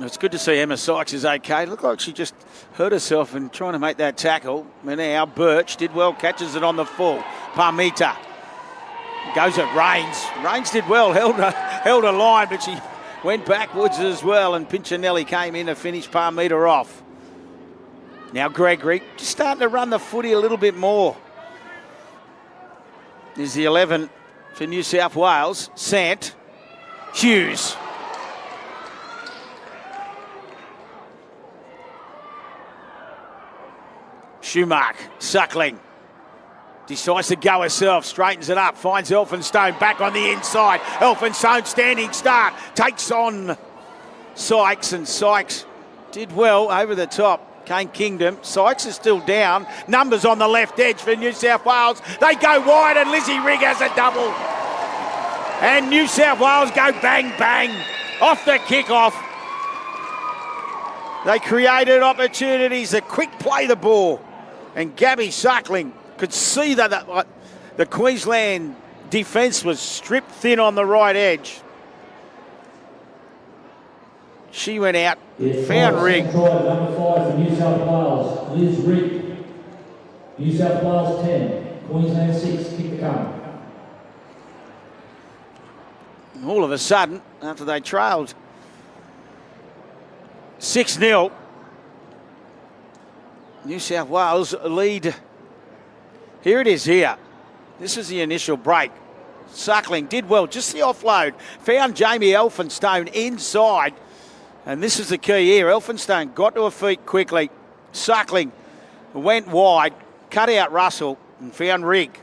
It's good to see Emma Sykes is okay. Looked like she just hurt herself in trying to make that tackle. And now Birch did well, catches it on the full. Parmita goes at Rains. Rains did well, held a line, but she went backwards as well. And Pinchinelli came in to finish Parmita off. Now Gregory just starting to run the footy a little bit more. There's the 11 for New South Wales. Sant. Hughes. Schumark, Suckling, decides to go herself, straightens it up, finds Elphinstone back on the inside. Elphinstone standing start, takes on Sykes, and Sykes did well over the top. Kane Kingdom, Sykes is still down. Numbers on the left edge for New South Wales. They go wide and Lizzie Rigg has a double. And New South Wales go bang, bang off the kickoff. They created opportunities, a quick play the ball. And Gabby Suckling could see that the Queensland defence was stripped thin on the right edge. She went out, found Rigg. Number 5 for New South Wales, Liz Rigg. New South Wales 10, Queensland 6, kick to come. And all of a sudden, after they trailed 6-0, New South Wales lead. Here it is here. This is the initial break. Suckling did well, just the offload. Found Jamie Elphinstone inside. And this is the key here. Elphinstone got to her feet quickly. Suckling went wide, cut out Russell and found Rigg.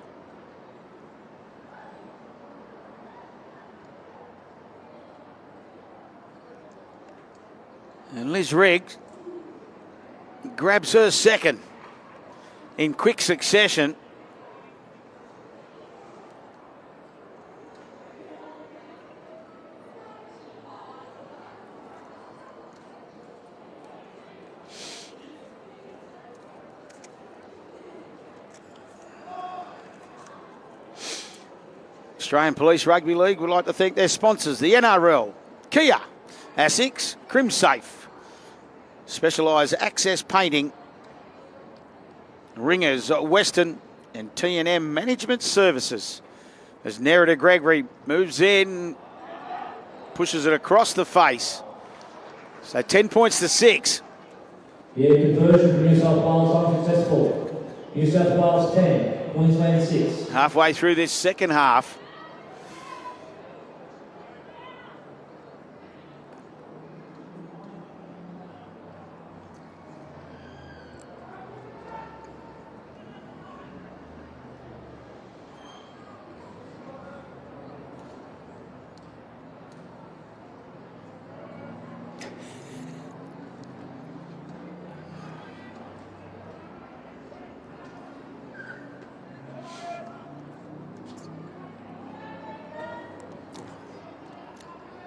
And Liz Rigg grabs her second in quick succession. Australian Police Rugby League would like to thank their sponsors, the NRL, Kia, ASICS, CrimSafe, Specialised Access Painting, Ringers, Western and T&M Management Services. As Nerida Gregory moves in, pushes it across the face. So 10 points to 6. Yeah, conversion for New South Wales unsuccessful. New South Wales 10, Queensland 6. Halfway through this second half.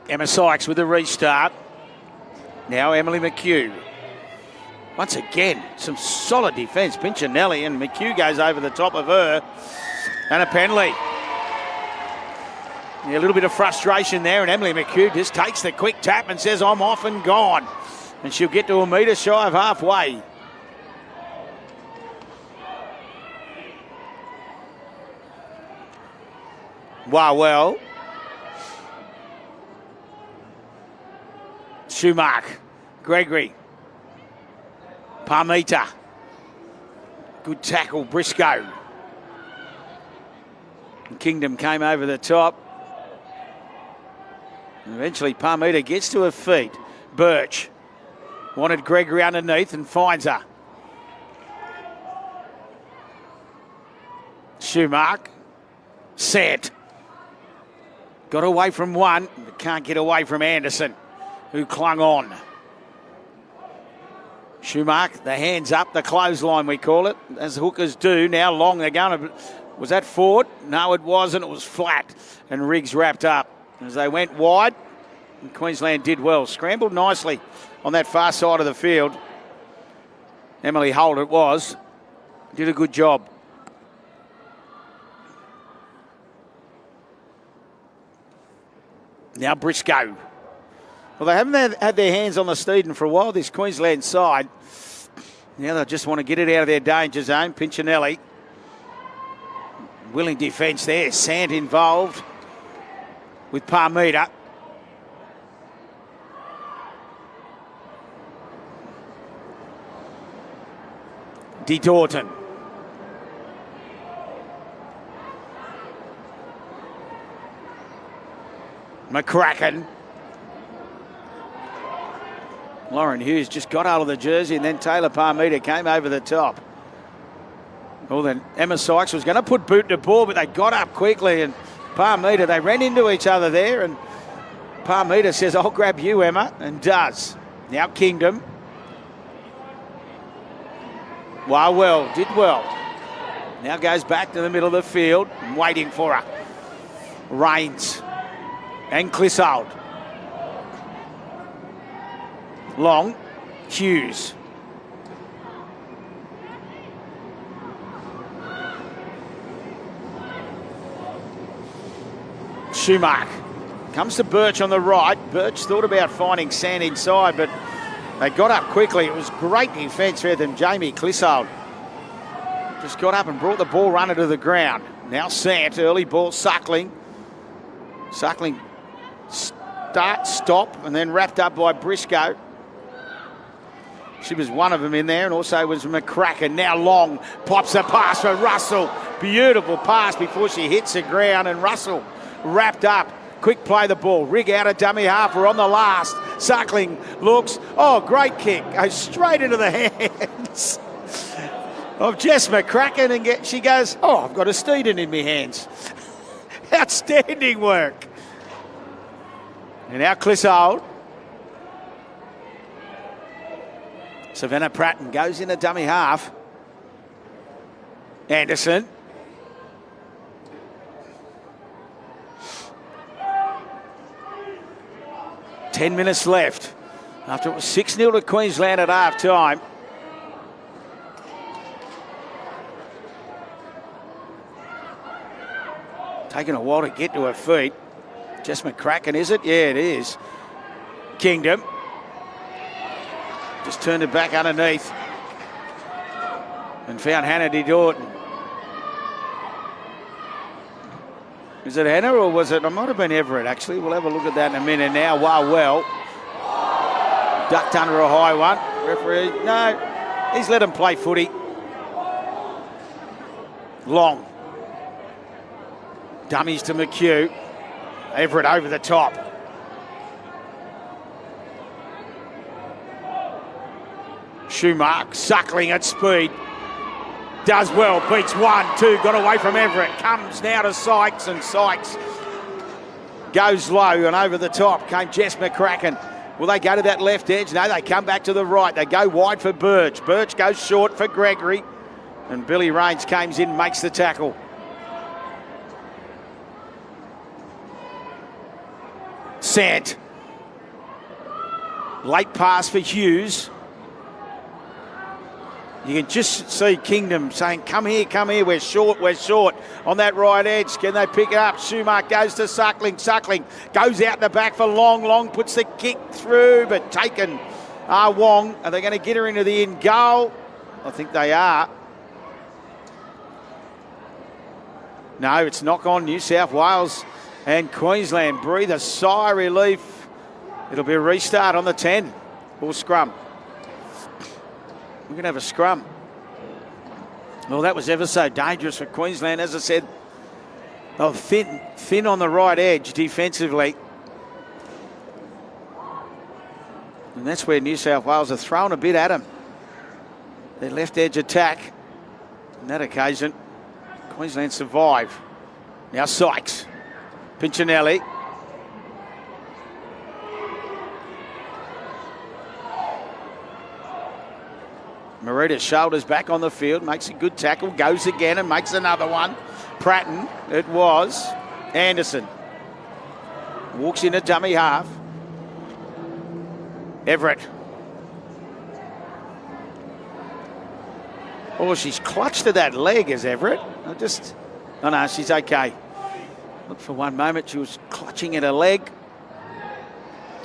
Emma Sykes with the restart. Now Emily McHugh. Once again, some solid defence. Pinchinelli, and McHugh goes over the top of her. And a penalty. Yeah, a little bit of frustration there, and Emily McHugh just takes the quick tap and says, I'm off and gone. And she'll get to a metre shy of halfway. Wow, well. Schumark, Gregory, Parmita, good tackle, Briscoe. And Kingdom came over the top. And eventually Parmita gets to her feet. Birch wanted Gregory underneath and finds her. Schumark, set. Got away from one, but can't get away from Anderson, who clung on. Schumark, the hands up, the clothesline we call it, as hookers do. Now Long, they're going to... Was that forward? No, it wasn't. It was flat. And Riggs wrapped up. As they went wide, and Queensland did well. Scrambled nicely on that far side of the field. Emily Holt it was. Did a good job. Now Briscoe. Well, they haven't had their hands on the Steeden for a while, this Queensland side. Now they just want to get it out of their danger zone. Pinchinelli. Willing defence there. Sant involved with Parmita. De Dorton. McCracken. Lauren Hughes just got out of the jersey, and then Taylor Parmita came over the top. Well, then Emma Sykes was going to put boot to ball, but they got up quickly, and Parmita, they ran into each other there, and Parmita says, I'll grab you, Emma, and does. Now Kingdom. Well, did well. Now goes back to the middle of the field, and waiting for her. Rains and Clissold. Long, Hughes. Schumark comes to Birch on the right. Birch thought about finding Sant inside, but they got up quickly. It was great defence for them. Jamie Clissold just got up and brought the ball runner to the ground. Now Sant, early ball, Suckling. Suckling start, stop, and then wrapped up by Briscoe. She was one of them in there, and also was McCracken. Now Long pops a pass for Russell. Beautiful pass before she hits the ground, and Russell wrapped up. Quick play the ball. Rig out a dummy half. We're on the last. Suckling looks. Oh, great kick. Goes straight into the hands of Jess McCracken, and she goes, oh, I've got a Steeden in my hands. Outstanding work. And now Clissold. Savannah Pratton goes in a dummy half. Anderson. Ten minutes left after it was 6-0 to Queensland at half time. Taking a while to get to her feet. Jess McCracken, is it? Yeah, it is. Kingdom. Just turned it back underneath and found Hannah De Dorton. Is it Hannah or was it? It might have been Everett, actually. We'll have a look at that in a minute now. Well, ducked under a high one. Referee, no, he's let him play footy. Long. Dummies to McHugh. Everett over the top. Schumark suckling at speed. Does well, beats 1, 2, got away from Everett. Comes now to Sykes, and Sykes goes low, and over the top came Jess McCracken. Will they go to that left edge? No, they come back to the right. They go wide for Birch. Birch goes short for Gregory, and Billy Raines comes in, makes the tackle. Sant. Late pass for Hughes. You can just see Kingdom saying, come here, we're short on that right edge. Can they pick it up? Schumark goes to Suckling. Suckling goes out the back for Long. Long puts the kick through, but taken. Wong, are they going to get her into the in goal? I think they are. No, it's knock on. New South Wales and Queensland breathe a sigh of relief. It'll be a restart on the 10 or scrum. We're going to have a scrum. Well, that was ever so dangerous for Queensland. As I said, they're thin on the right edge defensively. And that's where New South Wales are throwing a bit at them. Their left edge attack. On that occasion, Queensland survive. Now Sykes. Pinchinelli. Marita shoulders back on the field, makes a good tackle, goes again and makes another one. Pratton, it was. Anderson walks in a dummy half. Everett. Oh, she's clutched to that leg, is Everett. Oh no, she's okay. Look, for one moment she was clutching at her leg.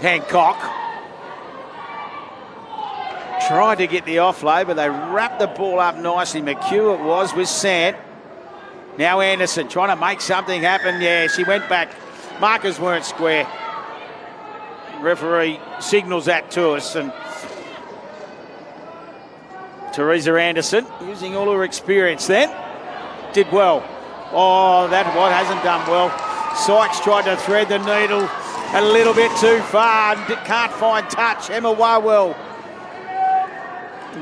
Hancock. Tried to get the offload, but they wrapped the ball up nicely. McHugh it was with Sant. Now Anderson trying to make something happen. Yeah, she went back. Markers weren't square. Referee signals that to us. And Teresa Anderson, using all her experience then, did well. Oh, that one hasn't done well. Sykes tried to thread the needle a little bit too far. Can't find touch. Emma Warwell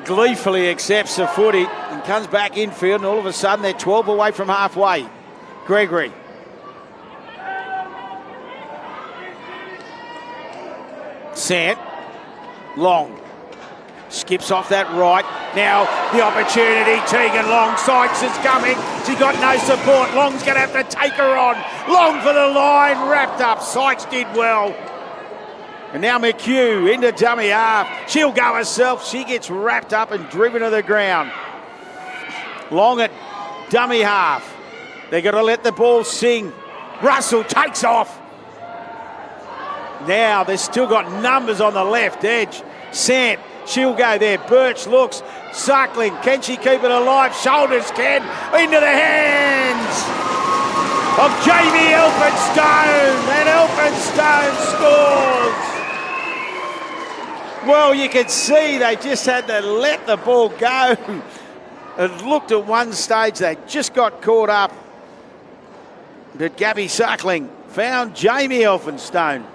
gleefully accepts the footy and comes back infield, and all of a sudden they're 12 away from halfway. Gregory. Sant. Long. Skips off that right. Now the opportunity. Tegan Long. Sykes is coming. She got no support. Long's going to have to take her on. Long for the line. Wrapped up. Sykes did well. And now McHugh into dummy half. She'll go herself. She gets wrapped up and driven to the ground. Long at dummy half. They've got to let the ball sing. Russell takes off. Now they've still got numbers on the left edge. Sant, she'll go there. Birch looks. Suckling. Can she keep it alive? Shoulders can. Into the hands of Jamie Elphinstone. And Elphinstone scores. Well, you can see they just had to let the ball go. It looked at one stage, they just got caught up. But Gabby Suckling found Jamie Elphinstone.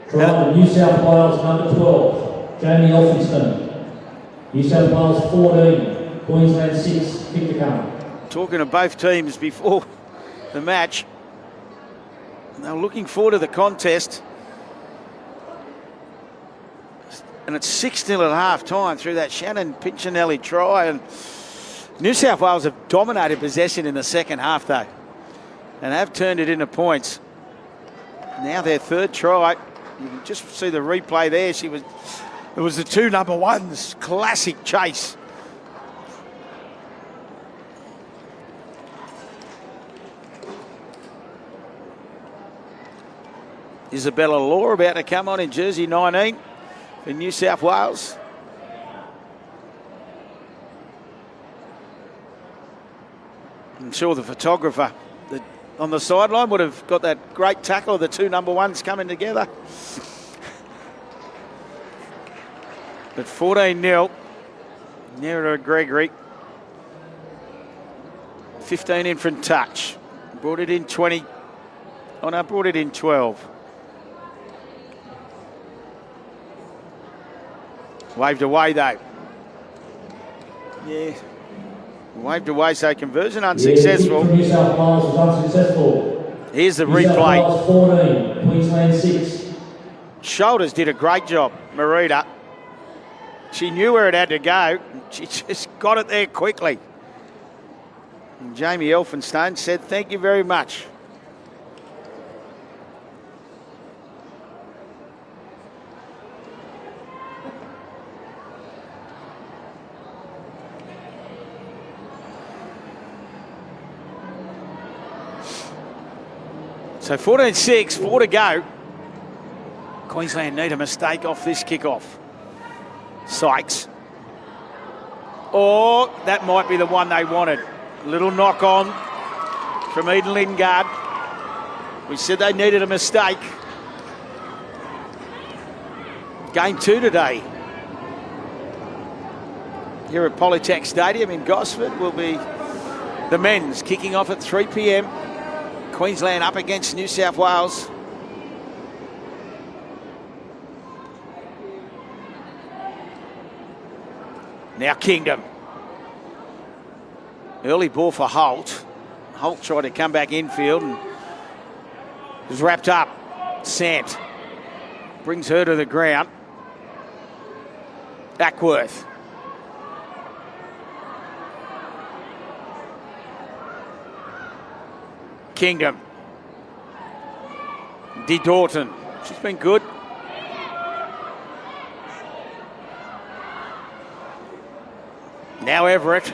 Try New South Wales number 12, Jamie Elphinstone. New South Wales 14, Queensland 6, kick to come. Talking to both teams before the match. They were looking forward to the contest. And it's 6-0 at half-time through that Shannon Pinchinelli try. And New South Wales have dominated possession in the second half, though, and have turned it into points. Now their third try. You can just see the replay there. It was the two number ones. Classic chase. Isabella Law about to come on in jersey 19 for New South Wales. I'm sure the photographer on the sideline would have got that great tackle of the two number ones coming together. At 14-0. Nearer to Gregory. 15 in from touch. Brought it in 20. Oh no, brought it in 12. Waved away though. Yeah. Waved away, so conversion unsuccessful. New South Wales was unsuccessful. Here's the New South replay. Wales 14, Queensland 6. Shoulders did a great job, Marita. She knew where it had to go. She just got it there quickly. And Jamie Elphinstone said, thank you very much. So 14-6, 4 to go. Queensland need a mistake off this kickoff. Sykes. Or that might be the one they wanted. Little knock on from Eden Lingard. We said they needed a mistake. Game 2 today. Here at Polytec Stadium in Gosford will be the men's kicking off at 3 p.m. Queensland up against New South Wales. Now Kingdom. Early ball for Holt. Holt tried to come back infield and was wrapped up. Sant brings her to the ground. Ackworth. Kingdom. D. Dorton. She's been good. Now Everett.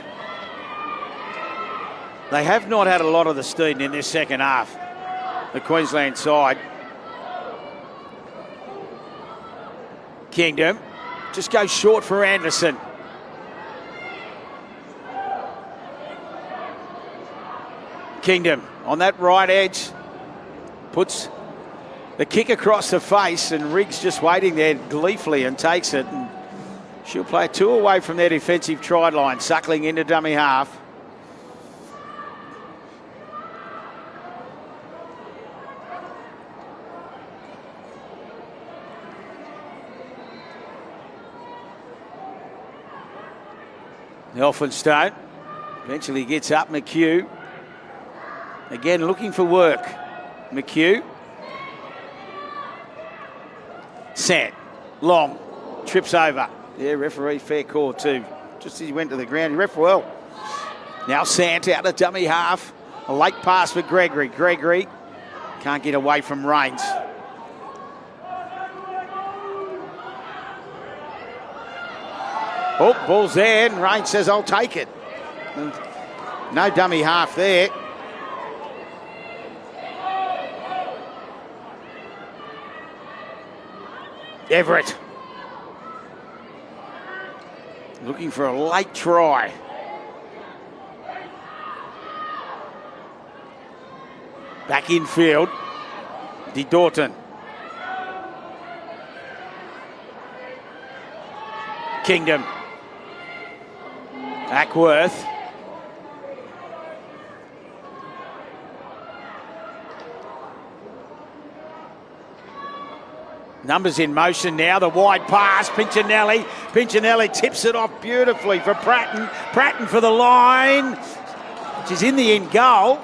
They have not had a lot of the steam in this second half, the Queensland side. Kingdom just goes short for Anderson. Kingdom on that right edge puts the kick across the face, and Riggs just waiting there gleefully and takes it. And she'll play 2 away from their defensive try line, suckling into dummy half. Elphinstone eventually gets up. McHugh again looking for work. McHugh. Sant. Long. Trips over. Yeah, referee fair call too. Just as he went to the ground, he ref well. Now Sant out of dummy half. A late pass for Gregory. Gregory can't get away from Rains. Oh, ball's there, and Rains says, I'll take it. And no dummy half there. Everett. Looking for a late try. Back infield. D. Dorton. Kingdom. Ackworth. Numbers in motion now. The wide pass. Pinchinelli. Pinchinelli tips it off beautifully for Pratton. Pratton for the line. She's in the end goal.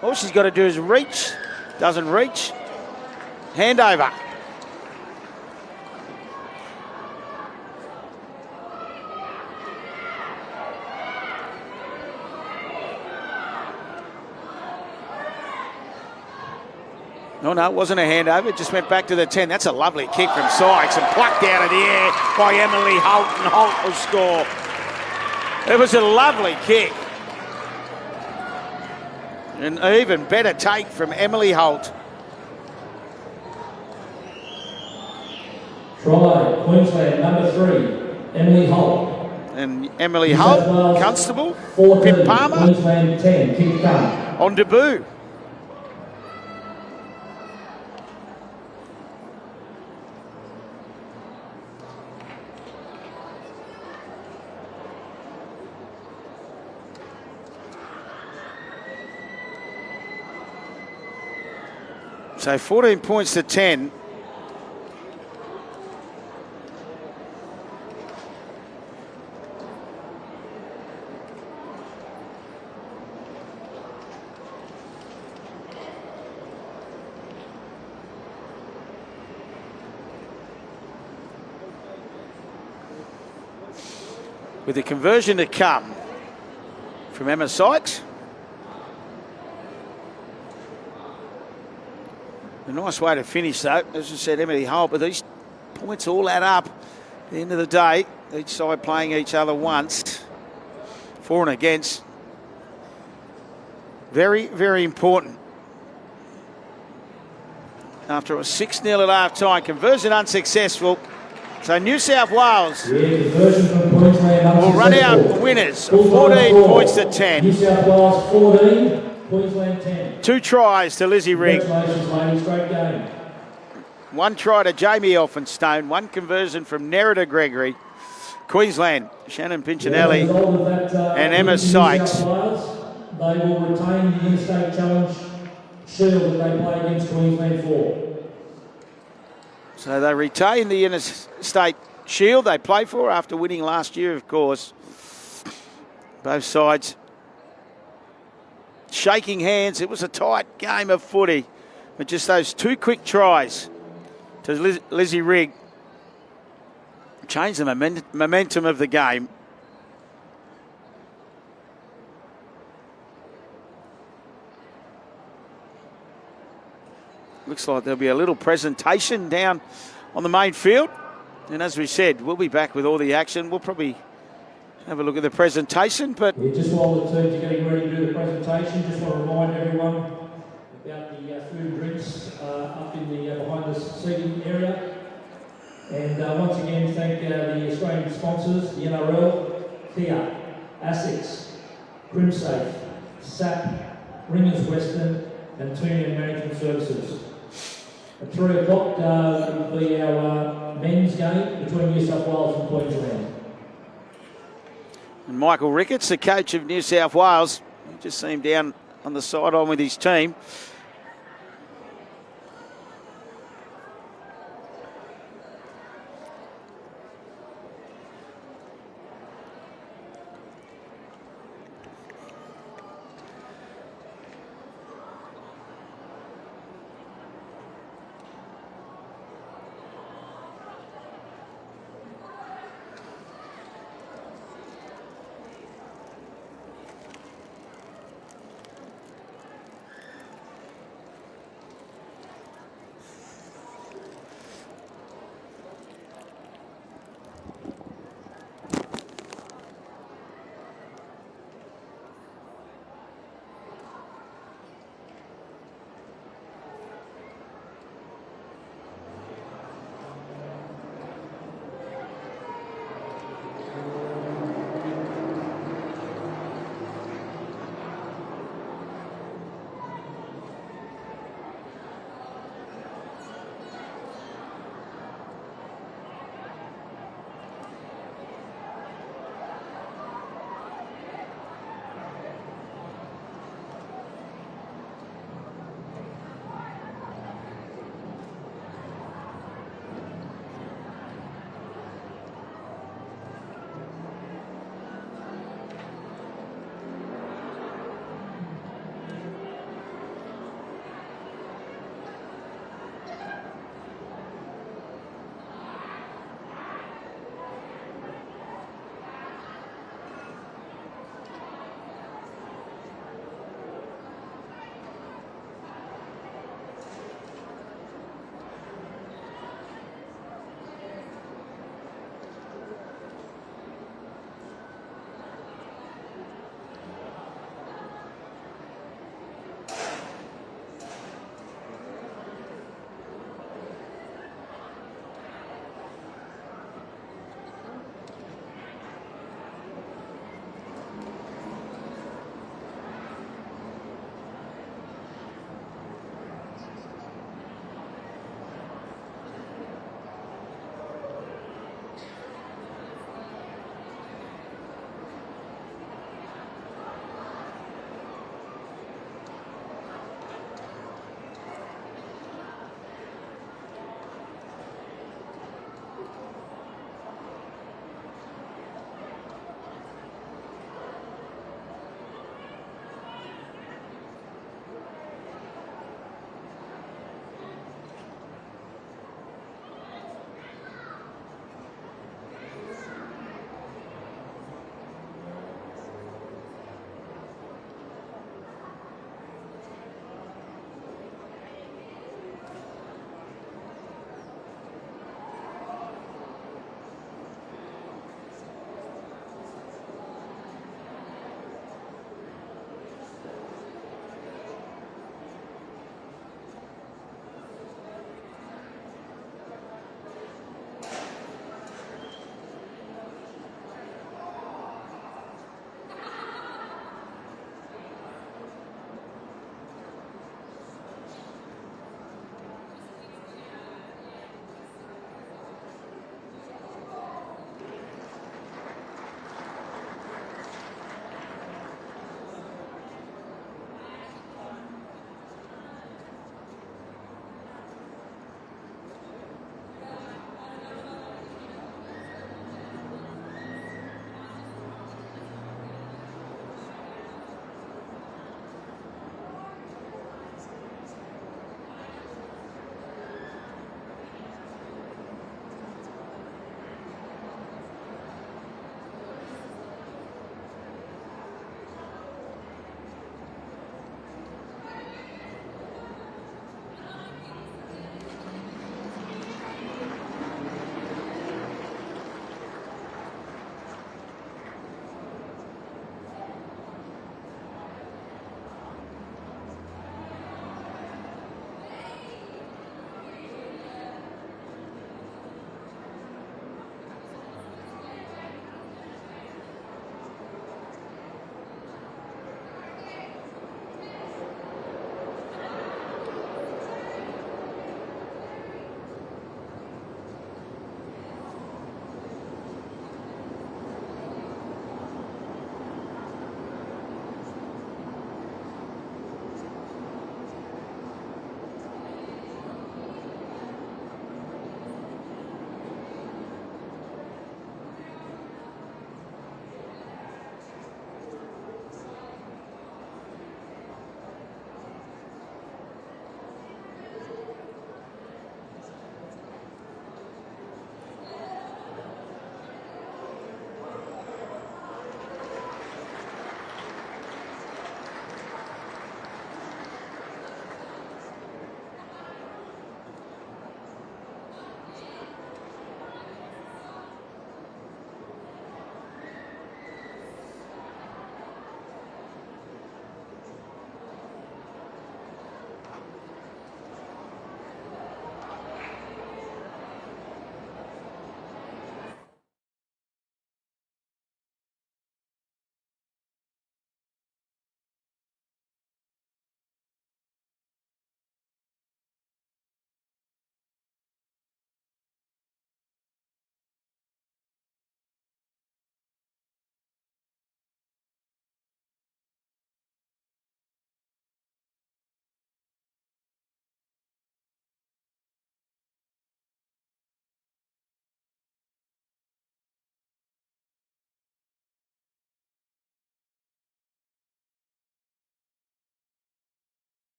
All she's got to do is reach. Doesn't reach. Handover. No, it wasn't a handover. It just went back to the 10. That's a lovely kick from Sykes and plucked out of the air by Emily Holt, and Holt will score. It was a lovely kick. An even better take from Emily Holt. Try, Queensland, number 3, Emily Holt. And Emily Holt, Constable, 14, Pip Palmer, Queensland 10, kick cut. on debut. So 14 points to 10. With the conversion to come from Emma Sykes. A nice way to finish, though. As I said, Emily Holt, but these points all add up at the end of the day. Each side playing each other once. For and against. Very, very important. After a 6-0 at half-time, conversion unsuccessful. So New South Wales will run out winners, 14 points to 10. New South Wales 14, Queensland 10. 2 tries to Lizzie Rigg. Congratulations, ladies. Great game. 1 try to Jamie Elphinstone. 1 conversion from Nerida Gregory. Queensland, Shannon Pincinelli and Emma Sykes. They will retain the Interstate Challenge Shield that they play against Queensland for. So they retain the Interstate Shield they play for after winning last year, of course. Both sides shaking hands. It was a tight game of footy, but just those 2 quick tries to Lizzie Rigg changed the momentum of the game. Looks like there'll be a little presentation down on the main field. And as we said, we'll be back with all the action. We'll probably have a look at the presentation. But yeah, just while the teams are getting ready to do the presentation, just want to remind everyone about the food and drinks up in the behind the seating area. And once again, thank the Australian sponsors, the NRL, Kia, ASICS, Crimsafe, SAP, Ringers Western, and Tunian Management Services. At 3 o'clock will be our men's game between New South Wales and Queensland. And Michael Ricketts, the coach of New South Wales, you just see him down on the sideline with his team.